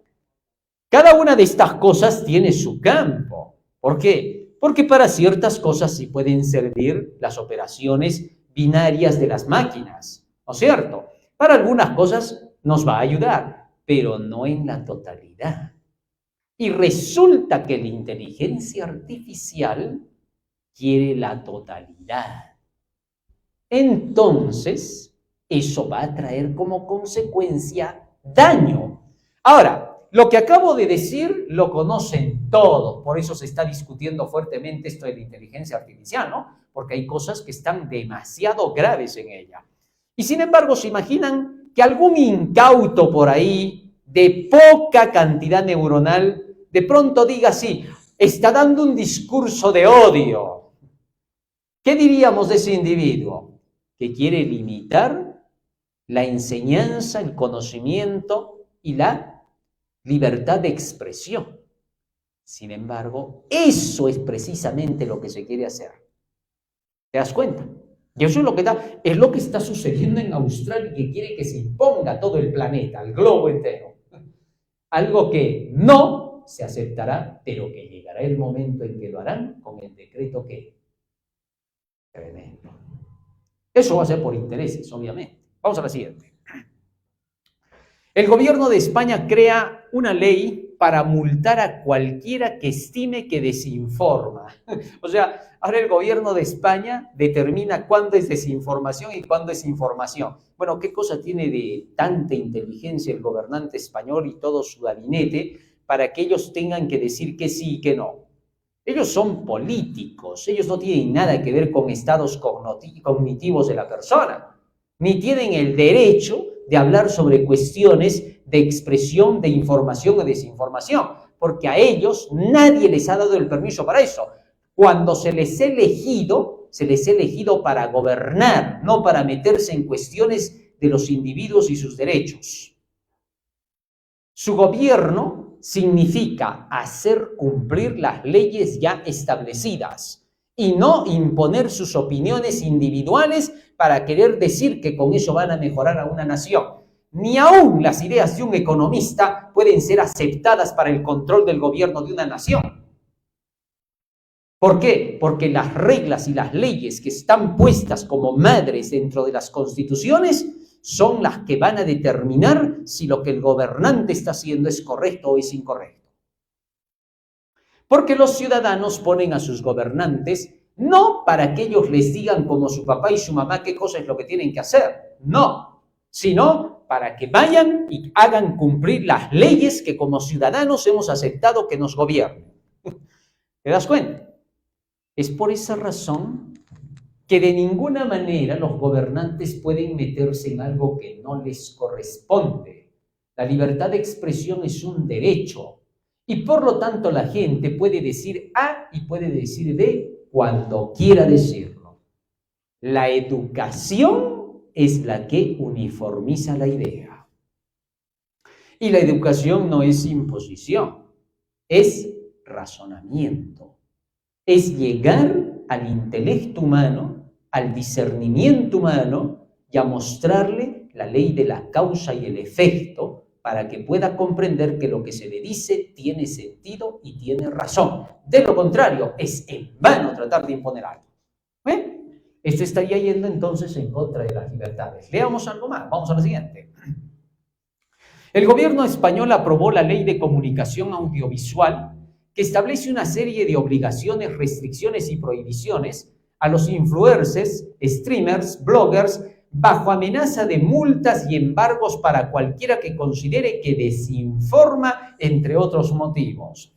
cada una de estas cosas tiene su campo. ¿Por qué? Porque para ciertas cosas sí pueden servir las operaciones binarias de las máquinas, ¿no es cierto? Para algunas cosas nos va a ayudar, pero no en la totalidad. Y resulta que la inteligencia artificial quiere la totalidad. Entonces, eso va a traer como consecuencia daño. Ahora, lo que acabo de decir lo conocen todos, por eso se está discutiendo fuertemente esto de la inteligencia artificial, ¿no? Porque hay cosas que están demasiado graves en ella. Y sin embargo, ¿se imaginan que algún incauto por ahí, de poca cantidad neuronal, de pronto diga así, está dando un discurso de odio? ¿Qué diríamos de ese individuo? Que quiere limitar la enseñanza, el conocimiento y la libertad de expresión. Sin embargo, eso es precisamente lo que se quiere hacer. ¿Te das cuenta? Y eso es lo que está sucediendo en Australia, que quiere que se imponga a todo el planeta, al globo entero. Algo que no se aceptará, pero que llegará el momento en que lo harán con el decreto que tremendo. Eso va a ser por intereses, obviamente. Vamos a la siguiente. El gobierno de España crea una ley para multar a cualquiera que estime que desinforma. O sea, ahora el gobierno de España determina cuándo es desinformación y cuándo es información. Bueno, ¿qué cosa tiene de tanta inteligencia el gobernante español y todo su gabinete para que ellos tengan que decir que sí y que no? Ellos son políticos, ellos no tienen nada que ver con estados cognitivos de la persona, ni tienen el derecho de hablar sobre cuestiones de expresión, de información o desinformación, porque a ellos nadie les ha dado el permiso para eso. Cuando se les ha elegido para gobernar, no para meterse en cuestiones de los individuos y sus derechos. Su gobierno significa hacer cumplir las leyes ya establecidas y no imponer sus opiniones individuales para querer decir que con eso van a mejorar a una nación. Ni aún las ideas de un economista pueden ser aceptadas para el control del gobierno de una nación. ¿Por qué? Porque las reglas y las leyes que están puestas como madres dentro de las constituciones son las que van a determinar si lo que el gobernante está haciendo es correcto o es incorrecto. Porque los ciudadanos ponen a sus gobernantes no para que ellos les digan como su papá y su mamá qué cosa es lo que tienen que hacer, no, sino para que vayan y hagan cumplir las leyes que como ciudadanos hemos aceptado que nos gobiernen. ¿Te das cuenta? Es por esa razón que de ninguna manera los gobernantes pueden meterse en algo que no les corresponde. La libertad de expresión es un derecho y por lo tanto la gente puede decir A y puede decir B cuando quiera decirlo. La educación es la que uniformiza la idea. Y la educación no es imposición, es razonamiento. Es llegar al intelecto humano, al discernimiento humano y a mostrarle la ley de la causa y el efecto para que pueda comprender que lo que se le dice tiene sentido y tiene razón. De lo contrario, es en vano tratar de imponer algo. Esto estaría yendo entonces en contra de las libertades. Leamos algo más. Vamos a lo siguiente. El gobierno español aprobó la Ley de Comunicación Audiovisual que establece una serie de obligaciones, restricciones y prohibiciones a los influencers, streamers, bloggers, bajo amenaza de multas y embargos para cualquiera que considere que desinforma, entre otros motivos.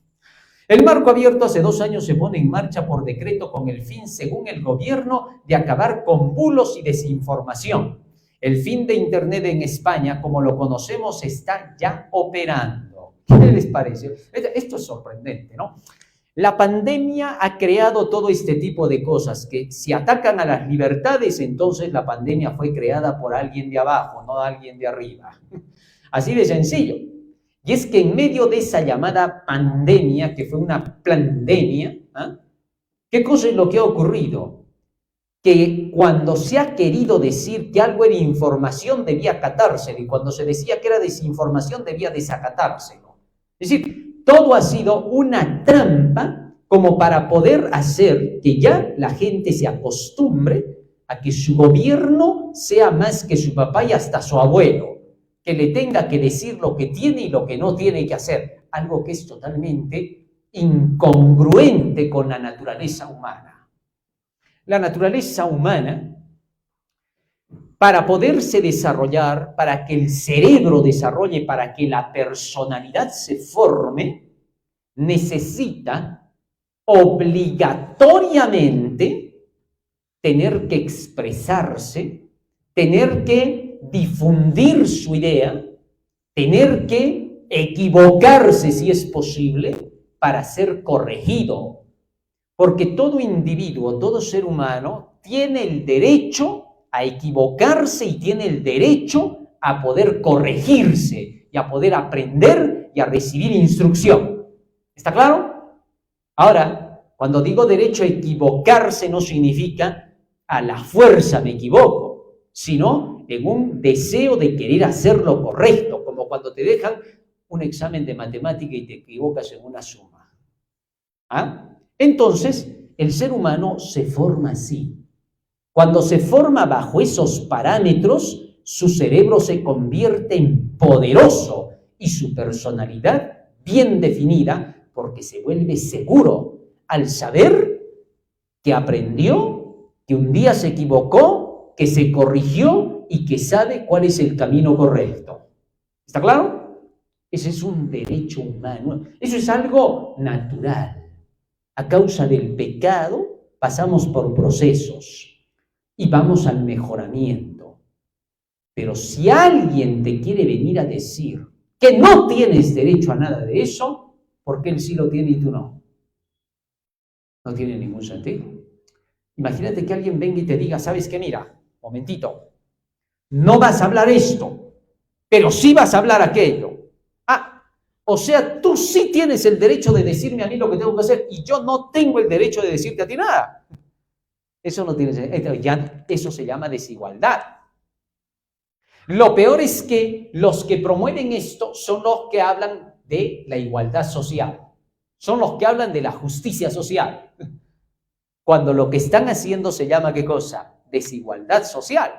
El marco abierto hace 2 años se pone en marcha por decreto con el fin, según el gobierno, de acabar con bulos y desinformación. El fin de Internet en España, como lo conocemos, está ya operando. ¿Qué les parece? Esto es sorprendente, ¿no? La pandemia ha creado todo este tipo de cosas que si atacan a las libertades, entonces la pandemia fue creada por alguien de abajo, no alguien de arriba. Así de sencillo. Y es que en medio de esa llamada pandemia, que fue una pandemia, ¿qué cosa es lo que ha ocurrido? Que cuando se ha querido decir que algo era información, debía acatárselo, y cuando se decía que era desinformación, debía desacatárselo. Es decir, todo ha sido una trampa como para poder hacer que ya la gente se acostumbre a que su gobierno sea más que su papá y hasta su abuelo, que le tenga que decir lo que tiene y lo que no tiene que hacer, algo que es totalmente incongruente con la naturaleza humana. La naturaleza humana, para poderse desarrollar, para que el cerebro desarrolle, para que la personalidad se forme, necesita obligatoriamente tener que expresarse, tener que difundir su idea, tener que equivocarse si es posible para ser corregido. Porque todo individuo, todo ser humano tiene el derecho a equivocarse y tiene el derecho a poder corregirse y a poder aprender y a recibir instrucción. ¿Está claro? Ahora, cuando digo derecho a equivocarse no significa a la fuerza me equivoco, sino en un deseo de querer hacer lo correcto, como cuando te dejan un examen de matemática y te equivocas en una suma. Entonces, el ser humano se forma así. Cuando se forma bajo esos parámetros, su cerebro se convierte en poderoso y su personalidad bien definida porque se vuelve seguro al saber que aprendió, que un día se equivocó, que se corrigió y que sabe cuál es el camino correcto. ¿Está claro? Ese es un derecho humano. Eso es algo natural. A causa del pecado pasamos por procesos y vamos al mejoramiento. Pero si alguien te quiere venir a decir que no tienes derecho a nada de eso, ¿por qué él sí lo tiene y tú no? No tiene ningún sentido. Imagínate que alguien venga y te diga, ¿sabes qué? Mira, momentito, no vas a hablar esto, pero sí vas a hablar aquello. O sea, tú sí tienes el derecho de decirme a mí lo que tengo que hacer y yo no tengo el derecho de decirte a ti nada. Eso no tiene sentido. Eso se llama desigualdad. Lo peor es que los que promueven esto son los que hablan de la igualdad social. Son los que hablan de la justicia social. Cuando lo que están haciendo se llama, ¿qué cosa? Desigualdad social.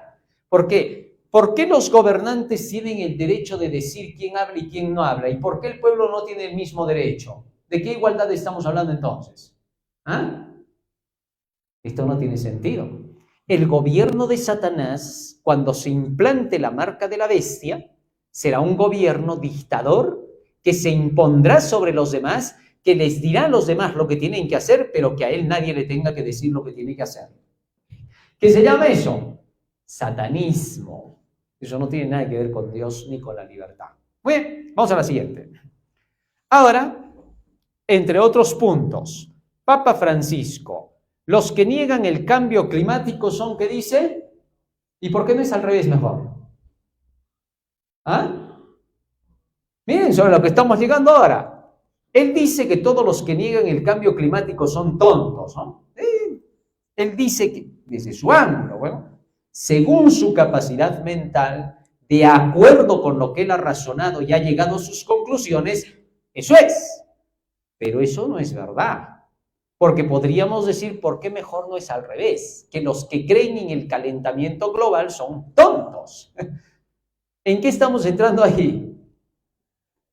¿Por qué? ¿Por qué los gobernantes tienen el derecho de decir quién habla y quién no habla? ¿Y por qué el pueblo no tiene el mismo derecho? ¿De qué igualdad estamos hablando entonces? Esto no tiene sentido. El gobierno de Satanás, cuando se implante la marca de la bestia, será un gobierno dictador que se impondrá sobre los demás, que les dirá a los demás lo que tienen que hacer, pero que a él nadie le tenga que decir lo que tiene que hacer. ¿Qué se llama eso? Satanismo. Eso no tiene nada que ver con Dios ni con la libertad. Muy bien, vamos a la siguiente. Ahora, entre otros puntos, Papa Francisco, los que niegan el cambio climático son, ¿qué dice? ¿Y por qué no es al revés mejor? Miren sobre lo que estamos llegando ahora. Él dice que todos los que niegan el cambio climático son tontos, ¿no? Él dice que, desde su ángulo, bueno, según su capacidad mental, de acuerdo con lo que él ha razonado y ha llegado a sus conclusiones, eso es. Pero eso no es verdad. Porque podríamos decir, ¿por qué mejor no es al revés? Que los que creen en el calentamiento global son tontos. ¿En qué estamos entrando ahí?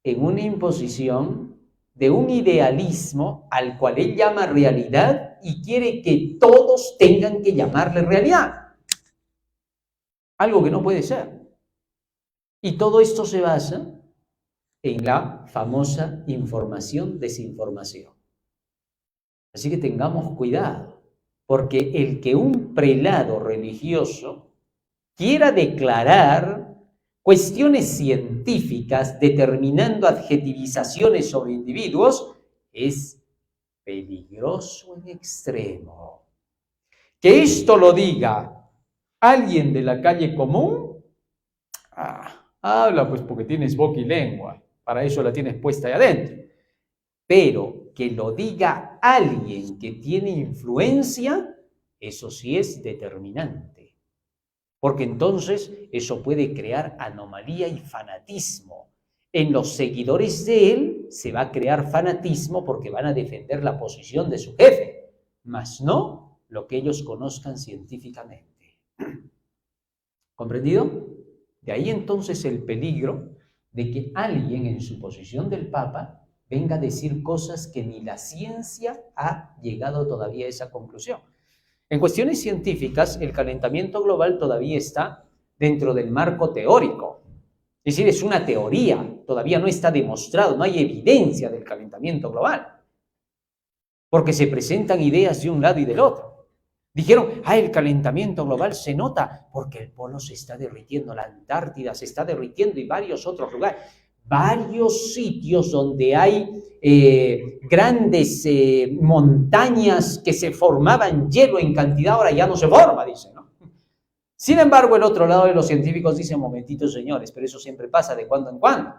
En una imposición de un idealismo al cual él llama realidad y quiere que todos tengan que llamarle realidad. Algo que no puede ser. Y todo esto se basa en la famosa información-desinformación. Así que tengamos cuidado, porque el que un prelado religioso quiera declarar cuestiones científicas determinando adjetivizaciones sobre individuos es peligroso en extremo. Que esto lo diga alguien de la calle común, habla pues porque tienes boca y lengua, para eso la tienes puesta ahí adentro. Pero que lo diga alguien que tiene influencia, eso sí es determinante. Porque entonces eso puede crear anomalía y fanatismo. En los seguidores de él se va a crear fanatismo porque van a defender la posición de su jefe, mas no lo que ellos conozcan científicamente. ¿Comprendido? De ahí entonces el peligro de que alguien en su posición del Papa venga a decir cosas que ni la ciencia ha llegado todavía a esa conclusión. En cuestiones científicas, el calentamiento global todavía está dentro del marco teórico. Es decir, es una teoría, todavía no está demostrado, no hay evidencia del calentamiento global. Porque se presentan ideas de un lado y del otro. Dijeron, el calentamiento global se nota porque el polo se está derritiendo, la Antártida se está derritiendo y varios otros lugares. Varios sitios donde hay grandes montañas que se formaban hielo en cantidad, ahora ya no se forma, dicen, ¿no? Sin embargo, el otro lado de los científicos dicen, momentito señores, pero eso siempre pasa de cuando en cuando.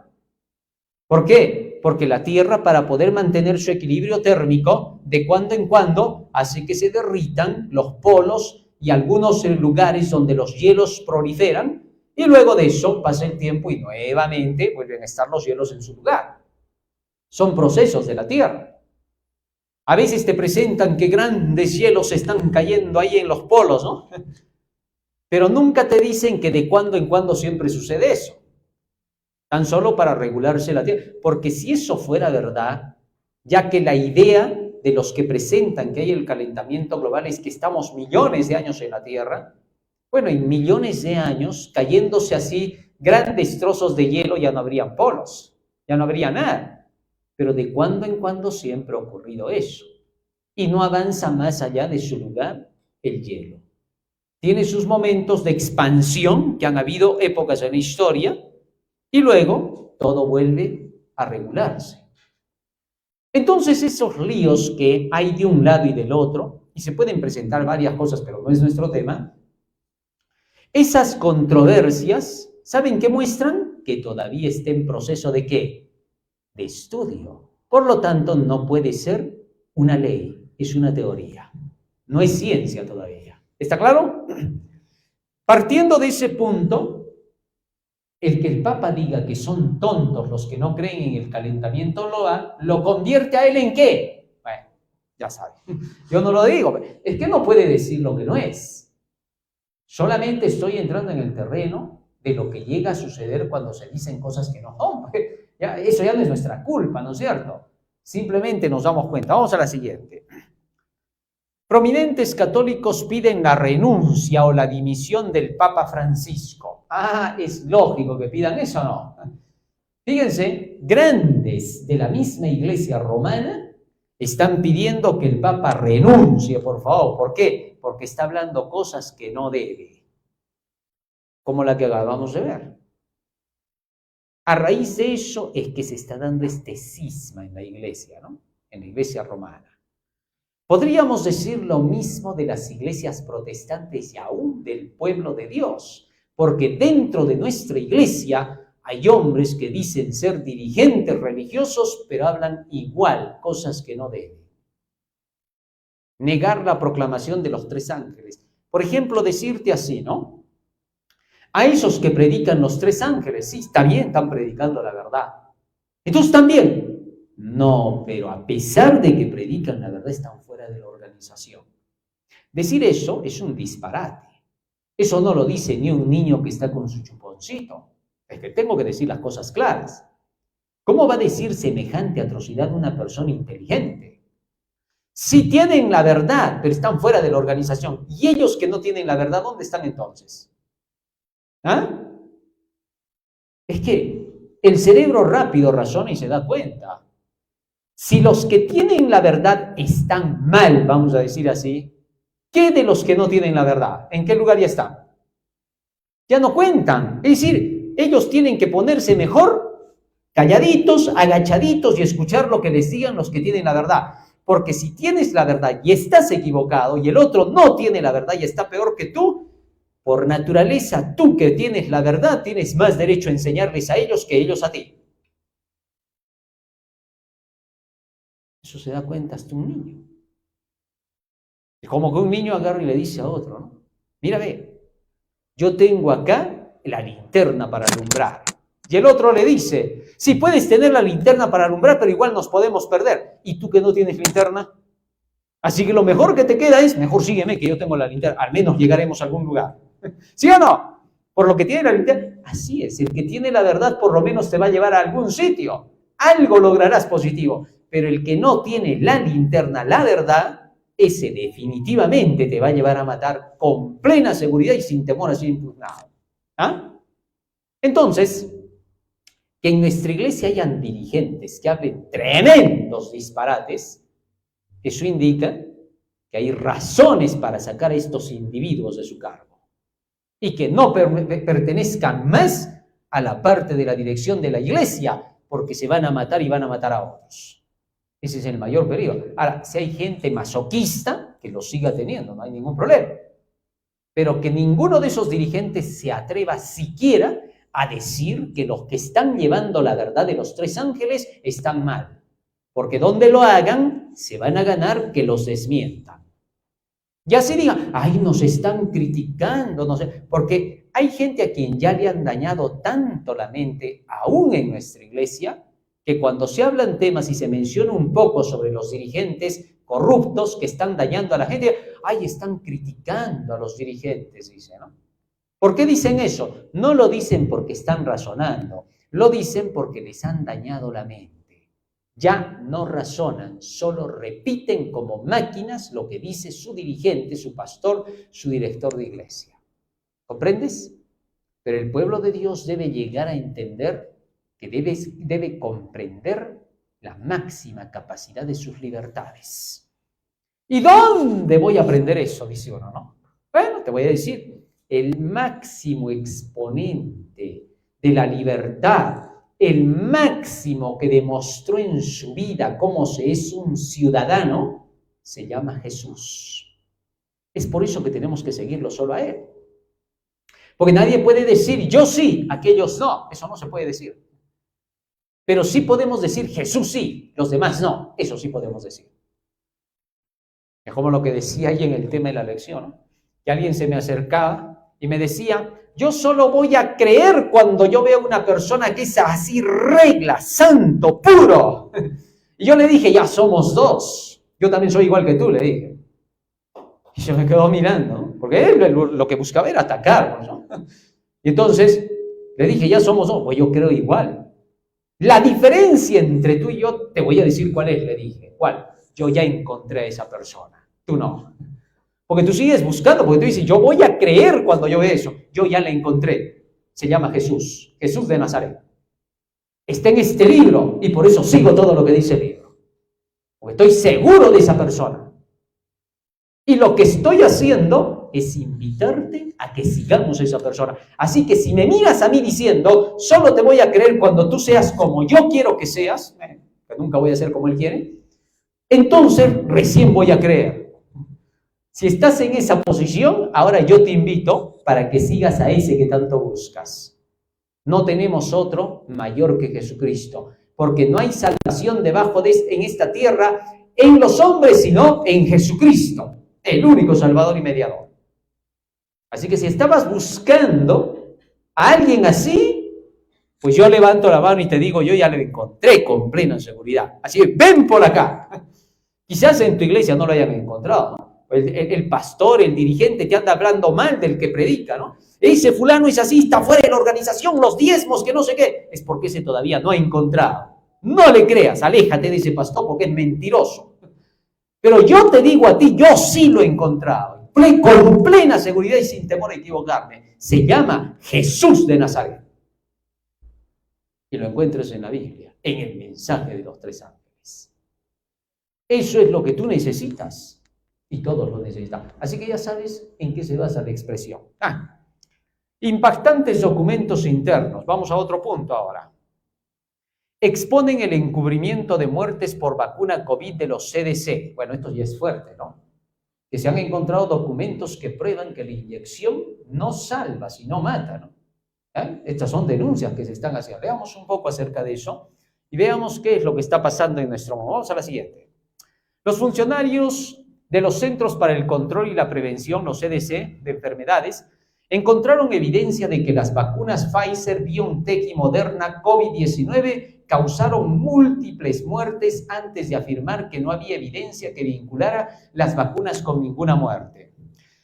¿Por qué? Porque la Tierra, para poder mantener su equilibrio térmico, de cuando en cuando hace que se derritan los polos y algunos lugares donde los hielos proliferan, y luego de eso pasa el tiempo y nuevamente vuelven a estar los hielos en su lugar. Son procesos de la Tierra. A veces te presentan que grandes hielos están cayendo ahí en los polos, ¿no? Pero nunca te dicen que de cuando en cuando siempre sucede eso. Tan solo para regularse la Tierra. Porque si eso fuera verdad, ya que la idea de los que presentan que hay el calentamiento global es que estamos millones de años en la Tierra, bueno, en millones de años, cayéndose así grandes trozos de hielo, ya no habrían polos, ya no habría nada. Pero de cuando en cuando siempre ha ocurrido eso. Y no avanza más allá de su lugar el hielo. Tiene sus momentos de expansión, que han habido épocas en la historia, y luego todo vuelve a regularse. Entonces esos líos que hay de un lado y del otro, y se pueden presentar varias cosas, pero no es nuestro tema, esas controversias, ¿saben qué muestran? Que todavía está en proceso ¿de qué? De estudio. Por lo tanto, no puede ser una ley, es una teoría. No es ciencia todavía. ¿Está claro? Partiendo de ese punto, el que el Papa diga que son tontos los que no creen en el calentamiento global, ¿lo convierte a él en qué? Bueno, ya saben. Yo no lo digo. Es que no puede decir lo que no es. Solamente estoy entrando en el terreno de lo que llega a suceder cuando se dicen cosas que no son. Eso ya no es nuestra culpa, ¿no es cierto? Simplemente nos damos cuenta. Vamos a la siguiente. Prominentes católicos piden la renuncia o la dimisión del Papa Francisco. Es lógico que pidan eso, ¿no? Fíjense, grandes de la misma Iglesia romana están pidiendo que el Papa renuncie, por favor. ¿Por qué? Porque está hablando cosas que no debe, como la que acabamos de ver. A raíz de eso es que se está dando este cisma en la Iglesia, ¿no? En la Iglesia romana. Podríamos decir lo mismo de las iglesias protestantes y aún del pueblo de Dios, porque dentro de nuestra iglesia hay hombres que dicen ser dirigentes religiosos, pero hablan igual cosas que no deben. Negar la proclamación de los 3 ángeles. Por ejemplo, decirte así, ¿no? A esos que predican los tres ángeles, sí, está bien, están predicando la verdad. Entonces también, no, pero a pesar de que predican la verdad, están fuera de la organización. Decir eso es un disparate. Eso no lo dice ni un niño que está con su chuponcito. Es que tengo que decir las cosas claras. ¿Cómo va a decir semejante atrocidad una persona inteligente? Si tienen la verdad, pero están fuera de la organización, y ellos que no tienen la verdad, ¿dónde están entonces? ¿Ah? Es que el cerebro rápido razona y se da cuenta. Si los que tienen la verdad están mal, vamos a decir así, ¿qué de los que no tienen la verdad? ¿En qué lugar ya están? Ya no cuentan. Es decir, ellos tienen que ponerse mejor calladitos, agachaditos y escuchar lo que les digan los que tienen la verdad. Porque si tienes la verdad y estás equivocado y el otro no tiene la verdad y está peor que tú, por naturaleza, tú que tienes la verdad tienes más derecho a enseñarles a ellos que ellos a ti. Eso se da cuenta hasta un niño. Es como que un niño agarra y le dice a otro, ¿no? Mira, ve, yo tengo acá la linterna para alumbrar. Y el otro le dice, sí, puedes tener la linterna para alumbrar, pero igual nos podemos perder. ¿Y tú que no tienes linterna? Así que lo mejor que te queda es, mejor sígueme que yo tengo la linterna, al menos llegaremos a algún lugar. ¿Sí o no? Por lo que tiene la linterna, así es, el que tiene la verdad por lo menos te va a llevar a algún sitio. Algo lograrás positivo. Pero el que no tiene la linterna, la verdad, ese definitivamente te va a llevar a matar con plena seguridad y sin temor a ser impugnado. ¿Ah? Entonces, que en nuestra iglesia hayan dirigentes que hablen tremendos disparates, eso indica que hay razones para sacar a estos individuos de su cargo y que no pertenezcan más a la parte de la dirección de la iglesia, porque se van a matar y van a matar a otros. Ese es el mayor peligro. Ahora, si hay gente masoquista, que lo siga teniendo, no hay ningún problema. Pero que ninguno de esos dirigentes se atreva siquiera a decir que los que están llevando la verdad de los tres ángeles están mal. Porque donde lo hagan, se van a ganar que los desmientan. Ya se diga, ay, nos están criticando, no sé, porque hay gente a quien ya le han dañado tanto la mente, aún en nuestra iglesia, que cuando se hablan temas y se menciona un poco sobre los dirigentes corruptos que están dañando a la gente, ay, están criticando a los dirigentes, dice, ¿no? ¿Por qué dicen eso? No lo dicen porque están razonando, lo dicen porque les han dañado la mente. Ya no razonan, solo repiten como máquinas lo que dice su dirigente, su pastor, su director de iglesia. ¿Comprendes? Pero el pueblo de Dios debe llegar a entender que debe comprender la máxima capacidad de sus libertades. ¿Y dónde voy a aprender eso? Dice uno, ¿no? Bueno, te voy a decir, el máximo exponente de la libertad, el máximo que demostró en su vida cómo se es un ciudadano, se llama Jesús. Es por eso que tenemos que seguirlo solo a Él. Porque nadie puede decir, yo sí, aquellos no. Eso no se puede decir. Pero sí podemos decir, Jesús sí, los demás no. Eso sí podemos decir. Es como lo que decía ahí en el tema de la lección, ¿no? Que alguien se me acercaba y me decía, yo solo voy a creer cuando yo veo una persona que es así regla, santo, puro. Y yo le dije, ya somos dos. Yo también soy igual que tú, le dije. Y se me quedó mirando, ¿no? Porque él lo que buscaba era atacarnos, ¿no? Y entonces le dije, ya somos dos. Pues yo creo igual. La diferencia entre tú y yo, te voy a decir cuál es, le dije. ¿Cuál? Yo ya encontré a esa persona. Tú no. Porque tú sigues buscando, porque tú dices, yo voy a creer cuando yo veo eso. Yo ya la encontré. Se llama Jesús. Jesús de Nazaret. Está en este libro y por eso sigo todo lo que dice el libro. Porque estoy seguro de esa persona. Y lo que estoy haciendo es invitarte a que sigamos a esa persona. Así que si me miras a mí diciendo, solo te voy a creer cuando tú seas como yo quiero que seas, que nunca voy a ser como él quiere, entonces recién voy a creer. Si estás en esa posición, ahora yo te invito para que sigas a ese que tanto buscas. No tenemos otro mayor que Jesucristo, porque no hay salvación en esta tierra en los hombres, sino en Jesucristo, el único Salvador y mediador. Así que si estabas buscando A alguien así, pues yo levanto la mano y te digo, yo ya lo encontré con plena seguridad. Así que ven por acá. Quizás en tu iglesia no lo hayan encontrado, ¿no? El pastor, el dirigente te anda hablando mal del que predica, ¿no? Ese fulano es así, está fuera de la organización, los diezmos, que no sé qué. Es porque ese todavía no ha encontrado. No le creas, aléjate de ese pastor porque es mentiroso. Pero yo te digo a ti, yo sí lo he encontrado, con plena seguridad y sin temor a equivocarme. Se llama Jesús de Nazaret. Y lo encuentras en la Biblia, en el mensaje de los 3 ángeles. Eso es lo que tú necesitas. Y todos lo necesitan. Así que ya sabes en qué se basa la expresión. Impactantes documentos internos. Vamos a otro punto ahora. Exponen el encubrimiento de muertes por vacuna COVID de los CDC. Bueno, esto ya es fuerte, ¿no? Que se han encontrado documentos que prueban que la inyección no salva, sino mata, ¿no? Estas son denuncias que se están haciendo. Veamos un poco acerca de eso y veamos qué es lo que está pasando en nuestro mundo. Vamos a la siguiente. Los funcionarios de los Centros para el Control y la Prevención, los CDC, de enfermedades, encontraron evidencia de que las vacunas Pfizer, BioNTech y Moderna COVID-19 causaron múltiples muertes antes de afirmar que no había evidencia que vinculara las vacunas con ninguna muerte.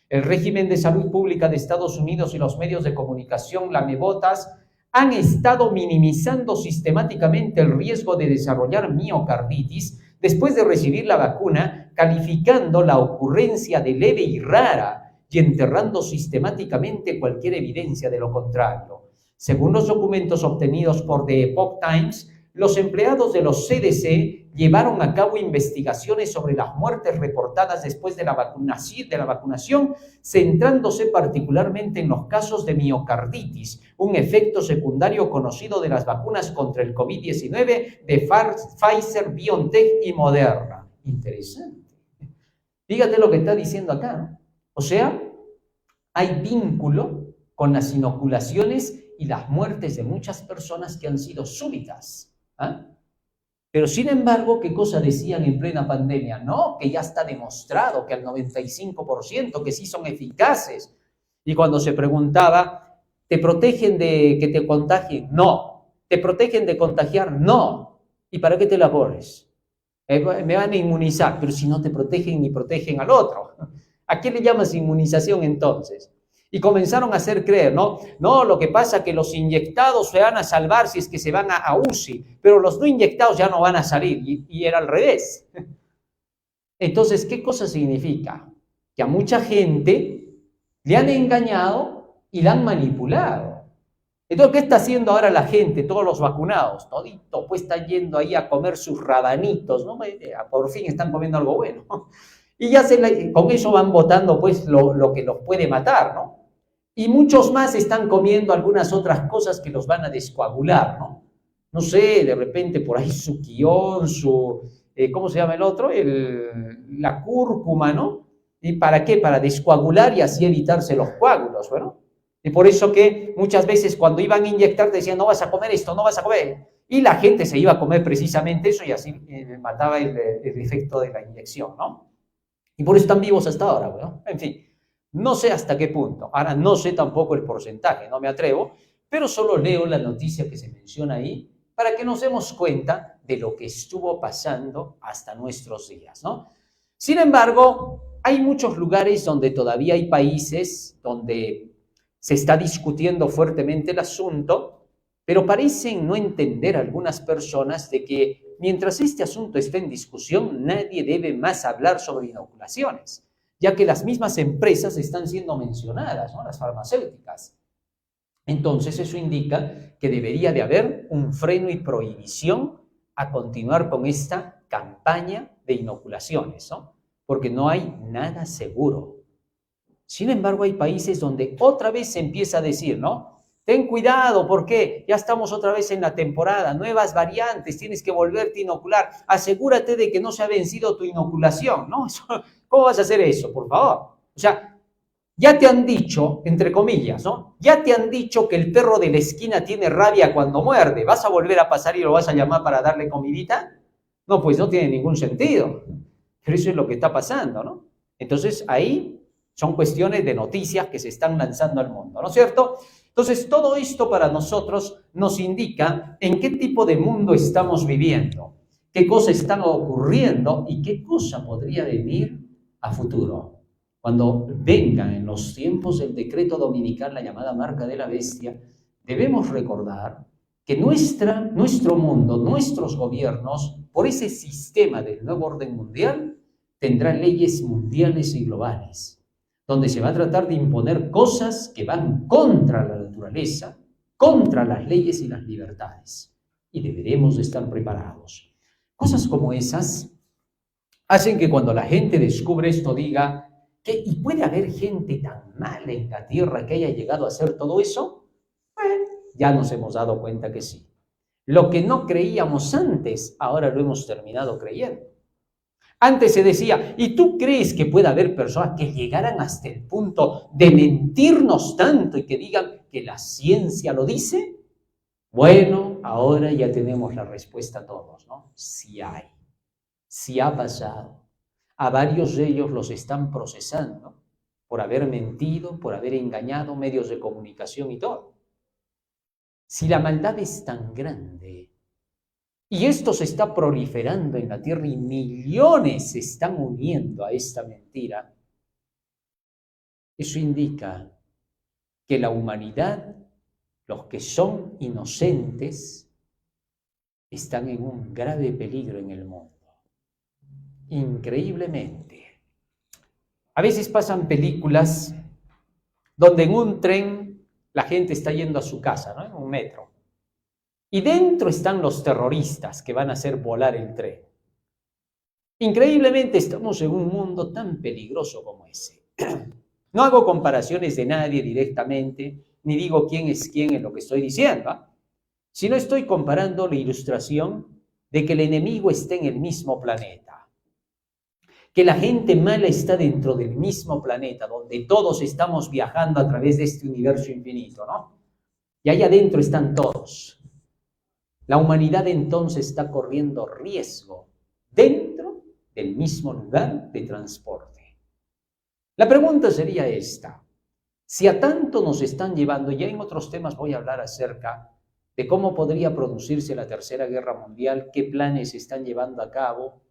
El régimen de salud pública de Estados Unidos y los medios de comunicación lamebotas han estado minimizando sistemáticamente el riesgo de desarrollar miocarditis después de recibir la vacuna, calificando la ocurrencia de leve y rara y enterrando sistemáticamente cualquier evidencia de lo contrario. Según los documentos obtenidos por The Epoch Times, los empleados de los CDC llevaron a cabo investigaciones sobre las muertes reportadas después de la vacunación, centrándose particularmente en los casos de miocarditis, un efecto secundario conocido de las vacunas contra el COVID-19 de Pfizer, BioNTech y Moderna. Interesante. Fíjate lo que está diciendo acá, ¿no? O sea, hay vínculo con las inoculaciones y las muertes de muchas personas que han sido súbitas. Pero sin embargo, ¿qué cosa decían en plena pandemia? No, que ya está demostrado que al 95% que sí son eficaces. Y cuando se preguntaba, ¿te protegen de que te contagien? No. ¿Te protegen de contagiar? No. ¿Y para qué te la pones? Me van a inmunizar, pero si no te protegen ni protegen al otro. ¿A qué le llamas inmunización entonces? Y comenzaron a hacer creer, ¿no? No, lo que pasa es que los inyectados se van a salvar si es que se van a UCI, pero los no inyectados ya no van a salir, y era al revés. Entonces, ¿qué cosa significa? Que a mucha gente le han engañado y la han manipulado. Entonces, ¿qué está haciendo ahora la gente, todos los vacunados? Todito, pues están yendo ahí a comer sus rabanitos, ¿no? Por fin están comiendo algo bueno. Y ya con eso van botando pues lo que los puede matar, ¿no? Y muchos más están comiendo algunas otras cosas que los van a descoagular, ¿no? No sé, de repente por ahí su quión, ¿cómo se llama el otro? La cúrcuma, ¿no? ¿Y para qué? Para descoagular y así evitarse los coágulos, ¿no? Y por eso que muchas veces cuando iban a inyectar te decían, no vas a comer esto, no vas a comer. Y la gente se iba a comer precisamente eso y así mataba el efecto de la inyección, ¿no? Y por eso están vivos hasta ahora, ¿no? En fin, no sé hasta qué punto. Ahora no sé tampoco el porcentaje, no me atrevo, pero solo leo la noticia que se menciona ahí para que nos demos cuenta de lo que estuvo pasando hasta nuestros días, ¿no? Sin embargo, hay muchos lugares donde todavía hay países donde se está discutiendo fuertemente el asunto, pero parecen no entender algunas personas de que mientras este asunto esté en discusión, nadie debe más hablar sobre inoculaciones, ya que las mismas empresas están siendo mencionadas, ¿no? Las farmacéuticas. Entonces eso indica que debería de haber un freno y prohibición a continuar con esta campaña de inoculaciones, ¿no? Porque no hay nada seguro. Sin embargo, hay países donde otra vez se empieza a decir, ¿no? Ten cuidado, porque ya estamos otra vez en la temporada, nuevas variantes, tienes que volverte a inocular, asegúrate de que no se ha vencido tu inoculación, ¿no? ¿Cómo vas a hacer eso, por favor? O sea, ya te han dicho, entre comillas, ¿no? Ya te han dicho que el perro de la esquina tiene rabia cuando muerde, ¿vas a volver a pasar y lo vas a llamar para darle comidita? No, pues no tiene ningún sentido, pero eso es lo que está pasando, ¿no? Entonces, ahí son cuestiones de noticias que se están lanzando al mundo, ¿no es cierto? Entonces, todo esto para nosotros nos indica en qué tipo de mundo estamos viviendo, qué cosas están ocurriendo y qué cosa podría venir a futuro. Cuando venga en los tiempos del decreto dominical, la llamada marca de la bestia, debemos recordar que nuestro mundo, nuestros gobiernos, por ese sistema del nuevo orden mundial, tendrán leyes mundiales y globales, donde se va a tratar de imponer cosas que van contra la naturaleza, contra las leyes y las libertades. Y deberemos de estar preparados. Cosas como esas hacen que cuando la gente descubre esto diga, ¿y puede haber gente tan mala en la tierra que haya llegado a hacer todo eso? Bueno, ya nos hemos dado cuenta que sí. Lo que no creíamos antes, ahora lo hemos terminado creyendo. Antes se decía, ¿y tú crees que puede haber personas que llegaran hasta el punto de mentirnos tanto y que digan que la ciencia lo dice? Bueno, ahora ya tenemos la respuesta todos, ¿no? Sí hay, sí ha pasado. A varios de ellos los están procesando por haber mentido, por haber engañado medios de comunicación y todo. Si la maldad es tan grande y esto se está proliferando en la tierra y millones se están uniendo a esta mentira, eso indica que la humanidad, los que son inocentes, están en un grave peligro en el mundo. Increíblemente. A veces pasan películas donde en un tren la gente está yendo a su casa, ¿no? En un metro. Y dentro están los terroristas que van a hacer volar el tren. Increíblemente estamos en un mundo tan peligroso como ese. No hago comparaciones de nadie directamente, ni digo quién es quién en lo que estoy diciendo, ¿eh? Sino estoy comparando la ilustración de que el enemigo está en el mismo planeta, que la gente mala está dentro del mismo planeta, donde todos estamos viajando a través de este universo infinito, ¿no? Y ahí adentro están todos. La humanidad entonces está corriendo riesgo dentro del mismo lugar de transporte. La pregunta sería esta: si a tanto nos están llevando, ya en otros temas voy a hablar acerca de cómo podría producirse la Tercera Guerra Mundial, qué planes se están llevando a cabo,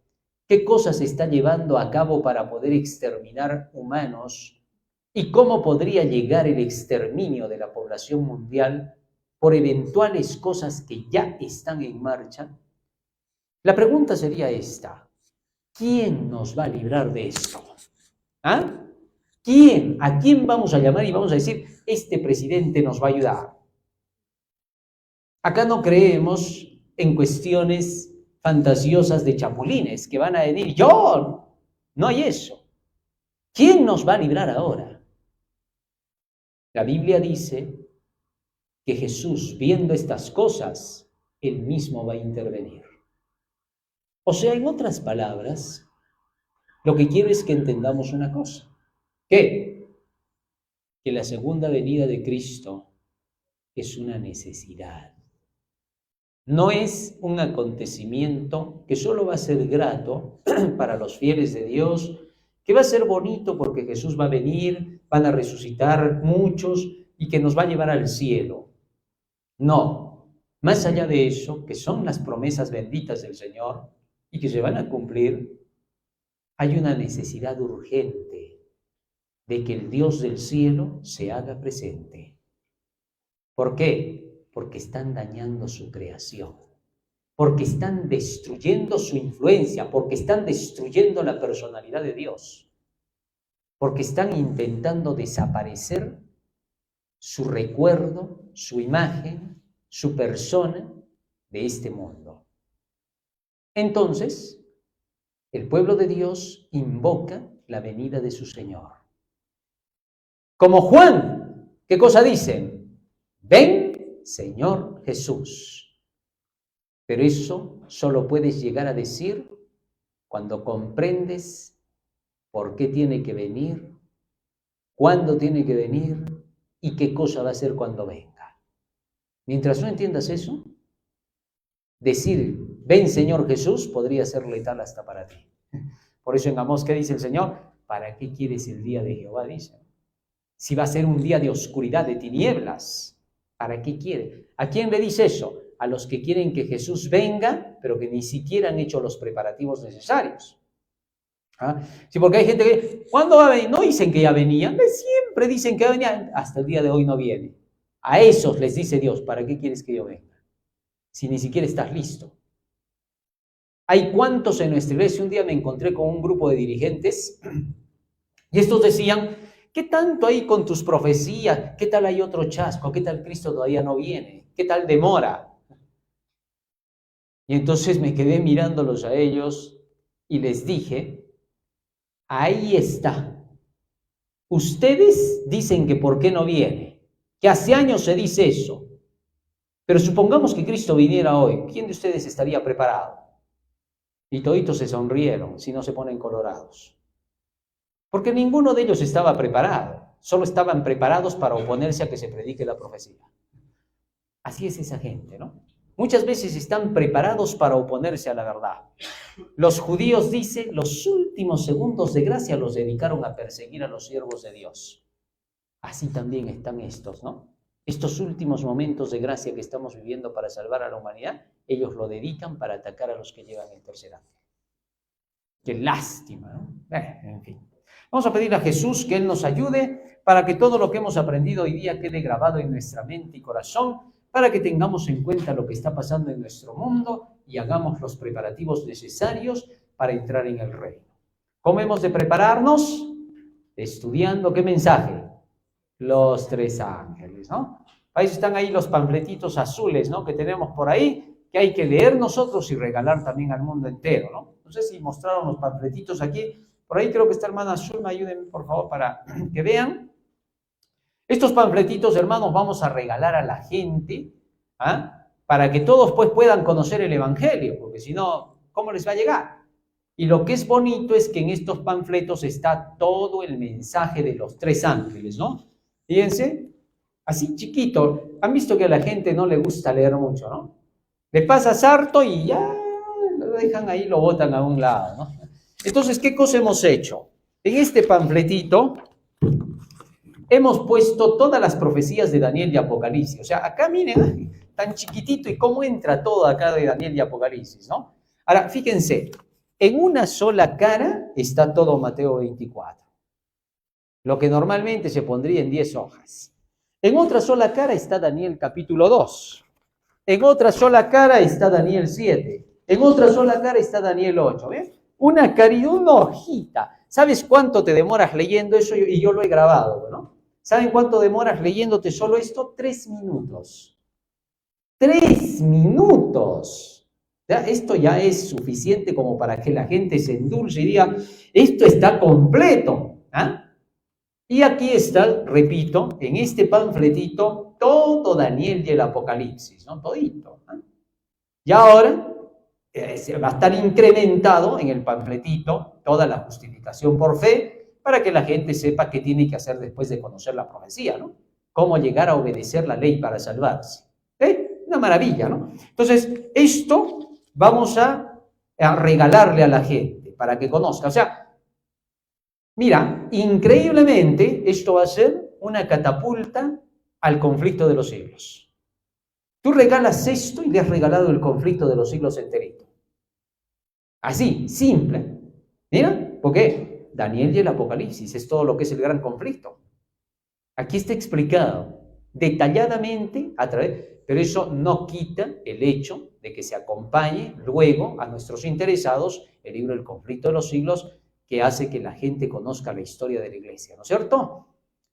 qué cosas se están llevando a cabo para poder exterminar humanos y cómo podría llegar el exterminio de la población mundial por eventuales cosas que ya están en marcha. La pregunta sería esta: ¿quién nos va a librar de esto? ¿Ah? ¿Quién? ¿A quién vamos a llamar y vamos a decir, este presidente nos va a ayudar? Acá no creemos en cuestiones fantasiosas de chapulines que van a decir, yo, no hay eso. ¿Quién nos va a librar ahora? La Biblia dice que Jesús, viendo estas cosas, él mismo va a intervenir. O sea, en otras palabras, lo que quiero es que entendamos una cosa. ¿Qué? Que la segunda venida de Cristo es una necesidad. No es un acontecimiento que solo va a ser grato para los fieles de Dios, que va a ser bonito porque Jesús va a venir, van a resucitar muchos y que nos va a llevar al cielo. No, más allá de eso, que son las promesas benditas del Señor y que se van a cumplir, hay una necesidad urgente de que el Dios del cielo se haga presente. ¿Por qué? Porque están dañando su creación, porque están destruyendo su influencia, porque están destruyendo la personalidad de Dios, porque están intentando desaparecer su recuerdo, su imagen, su persona de este mundo. Entonces, el pueblo de Dios invoca la venida de su Señor. Como Juan, ¿qué cosa dicen? Ven, Señor Jesús. Pero eso solo puedes llegar a decir cuando comprendes por qué tiene que venir, cuándo tiene que venir y qué cosa va a hacer cuando venga. Mientras no entiendas eso, decir, ven Señor Jesús, podría ser letal hasta para ti. Por eso en Amós, ¿qué dice el Señor? ¿Para qué quieres el día de Jehová? Dice. Si va a ser un día de oscuridad, de tinieblas, ¿Para qué quiere? ¿A quién le dice eso? A los que quieren que Jesús venga, pero que ni siquiera han hecho los preparativos necesarios. ¿Ah? Sí, porque hay gente que, ¿cuándo va a venir? No dicen que ya venía, siempre dicen que venía, hasta el día de hoy no viene. A esos les dice Dios, ¿para qué quieres que yo venga? Si ni siquiera estás listo. Hay cuantos en nuestra iglesia, un día me encontré con un grupo de dirigentes y estos decían, ¿qué tanto hay con tus profecías? ¿Qué tal hay otro chasco? ¿Qué tal Cristo todavía no viene? ¿Qué tal demora? Y entonces me quedé mirándolos a ellos y les dije, ahí está. Ustedes dicen que por qué no viene, que hace años se dice eso. Pero supongamos que Cristo viniera hoy, ¿quién de ustedes estaría preparado? Y toditos se sonrieron, si no se ponen colorados. Porque ninguno de ellos estaba preparado, solo estaban preparados para oponerse a que se predique la profecía. Así es esa gente, ¿no? Muchas veces están preparados para oponerse a la verdad. Los judíos, dice, los últimos segundos de gracia los dedicaron a perseguir a los siervos de Dios. Así también están estos, ¿no? Estos últimos momentos de gracia que estamos viviendo para salvar a la humanidad, ellos lo dedican para atacar a los que llegan en tercer ángel. Qué lástima, ¿no? En fin. Vamos a pedir a Jesús que Él nos ayude para que todo lo que hemos aprendido hoy día quede grabado en nuestra mente y corazón, para que tengamos en cuenta lo que está pasando en nuestro mundo y hagamos los preparativos necesarios para entrar en el reino. ¿Cómo hemos de prepararnos? Estudiando, ¿qué mensaje? Los tres ángeles, ¿no? Ahí están ahí los panfletitos azules, ¿no? Que tenemos por ahí, que hay que leer nosotros y regalar también al mundo entero, ¿no? No sé si mostraron los panfletitos aquí. Por ahí creo que está hermana Zulma, ayúdenme por favor para que vean. Estos panfletitos, hermanos, vamos a regalar a la gente, ¿ah? Para que todos pues puedan conocer el Evangelio, porque si no, ¿cómo les va a llegar? Y lo que es bonito es que en estos panfletos está todo el mensaje de los tres ángeles, ¿no? Fíjense, así chiquito. Han visto que a la gente no le gusta leer mucho, ¿no? Le pasas harto y ya lo dejan ahí, lo botan a un lado, ¿no? Entonces, ¿qué cosa hemos hecho? En este panfletito hemos puesto todas las profecías de Daniel y Apocalipsis. O sea, acá miren, tan chiquitito y cómo entra todo acá de Daniel y Apocalipsis, ¿no? Ahora, fíjense, en una sola cara está todo Mateo 24. Lo que normalmente se pondría en 10 hojas. En otra sola cara está Daniel capítulo 2. En otra sola cara está Daniel 7. En otra sola cara está Daniel 8. ¿Ves? Una carita, una hojita. ¿Sabes cuánto te demoras leyendo eso? Y yo lo he grabado, ¿no? ¿Saben cuánto demoras leyéndote solo esto? 3 minutos. 3 minutos. ¿Ya? Esto ya es suficiente como para que la gente se endulce y diga, esto está completo. ¿Ah? Y aquí está, repito, en este panfletito, todo Daniel y el Apocalipsis, ¿no? Todito. ¿No? Y ahora va a estar incrementado en el panfletito toda la justificación por fe para que la gente sepa qué tiene que hacer después de conocer la profecía, ¿no? Cómo llegar a obedecer la ley para salvarse. Una maravilla, ¿no? Entonces, esto vamos a regalarle a la gente para que conozca. O sea, mira, increíblemente, esto va a ser una catapulta al conflicto de los siglos. Tú regalas esto y le has regalado el conflicto de los siglos enterito. Así, simple. Mira, ¿por qué? Daniel y el Apocalipsis es todo lo que es el gran conflicto. Aquí está explicado detalladamente a través, pero eso no quita el hecho de que se acompañe luego a nuestros interesados el libro El conflicto de los siglos, que hace que la gente conozca la historia de la iglesia, ¿no es cierto?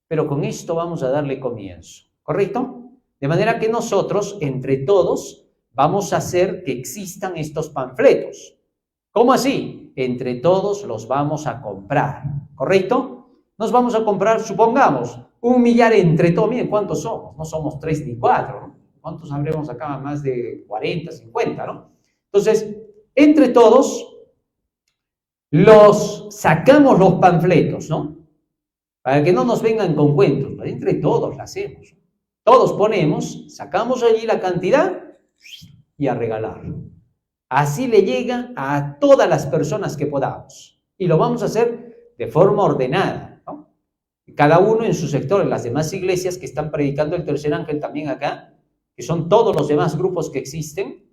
Pero con esto vamos a darle comienzo, ¿correcto? De manera que nosotros, entre todos, vamos a hacer que existan estos panfletos. ¿Cómo así? Entre todos los vamos a comprar, ¿correcto? Nos vamos a comprar, supongamos, 1 millar entre todos. Miren, ¿cuántos somos? No somos 3 ni 4, ¿no? ¿Cuántos habremos acá? Más de 40, 50, ¿no? Entonces, entre todos sacamos los panfletos, ¿no? Para que no nos vengan con cuentos, pero entre todos lo hacemos. Todos ponemos, sacamos allí la cantidad y a regalar. Así le llega a todas las personas que podamos. Y lo vamos a hacer de forma ordenada, ¿no? Cada uno en su sector, en las demás iglesias que están predicando el tercer ángel también acá, que son todos los demás grupos que existen,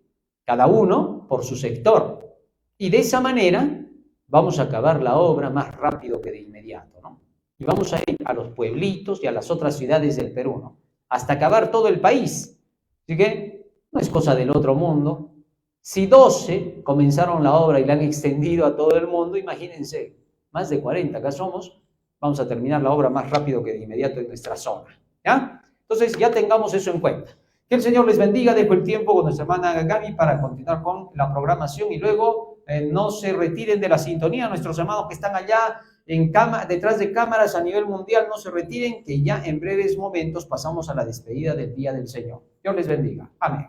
cada uno por su sector. Y de esa manera vamos a acabar la obra más rápido que de inmediato, ¿no? Y vamos a ir a los pueblitos y a las otras ciudades del Perú, ¿no? Hasta acabar todo el país. Así que no es cosa del otro mundo. Si 12 comenzaron la obra y la han extendido a todo el mundo, imagínense, más de 40 acá somos, vamos a terminar la obra más rápido que de inmediato en nuestra zona, ¿ya? Entonces ya tengamos eso en cuenta. Que el Señor les bendiga. Dejo el tiempo con nuestra hermana Gaby para continuar con la programación y luego no se retiren de la sintonía. Nuestros hermanos que están allá detrás de cámaras a nivel mundial, no se retiren, que ya en breves momentos pasamos a la despedida del Día del Señor. Dios les bendiga. Amén.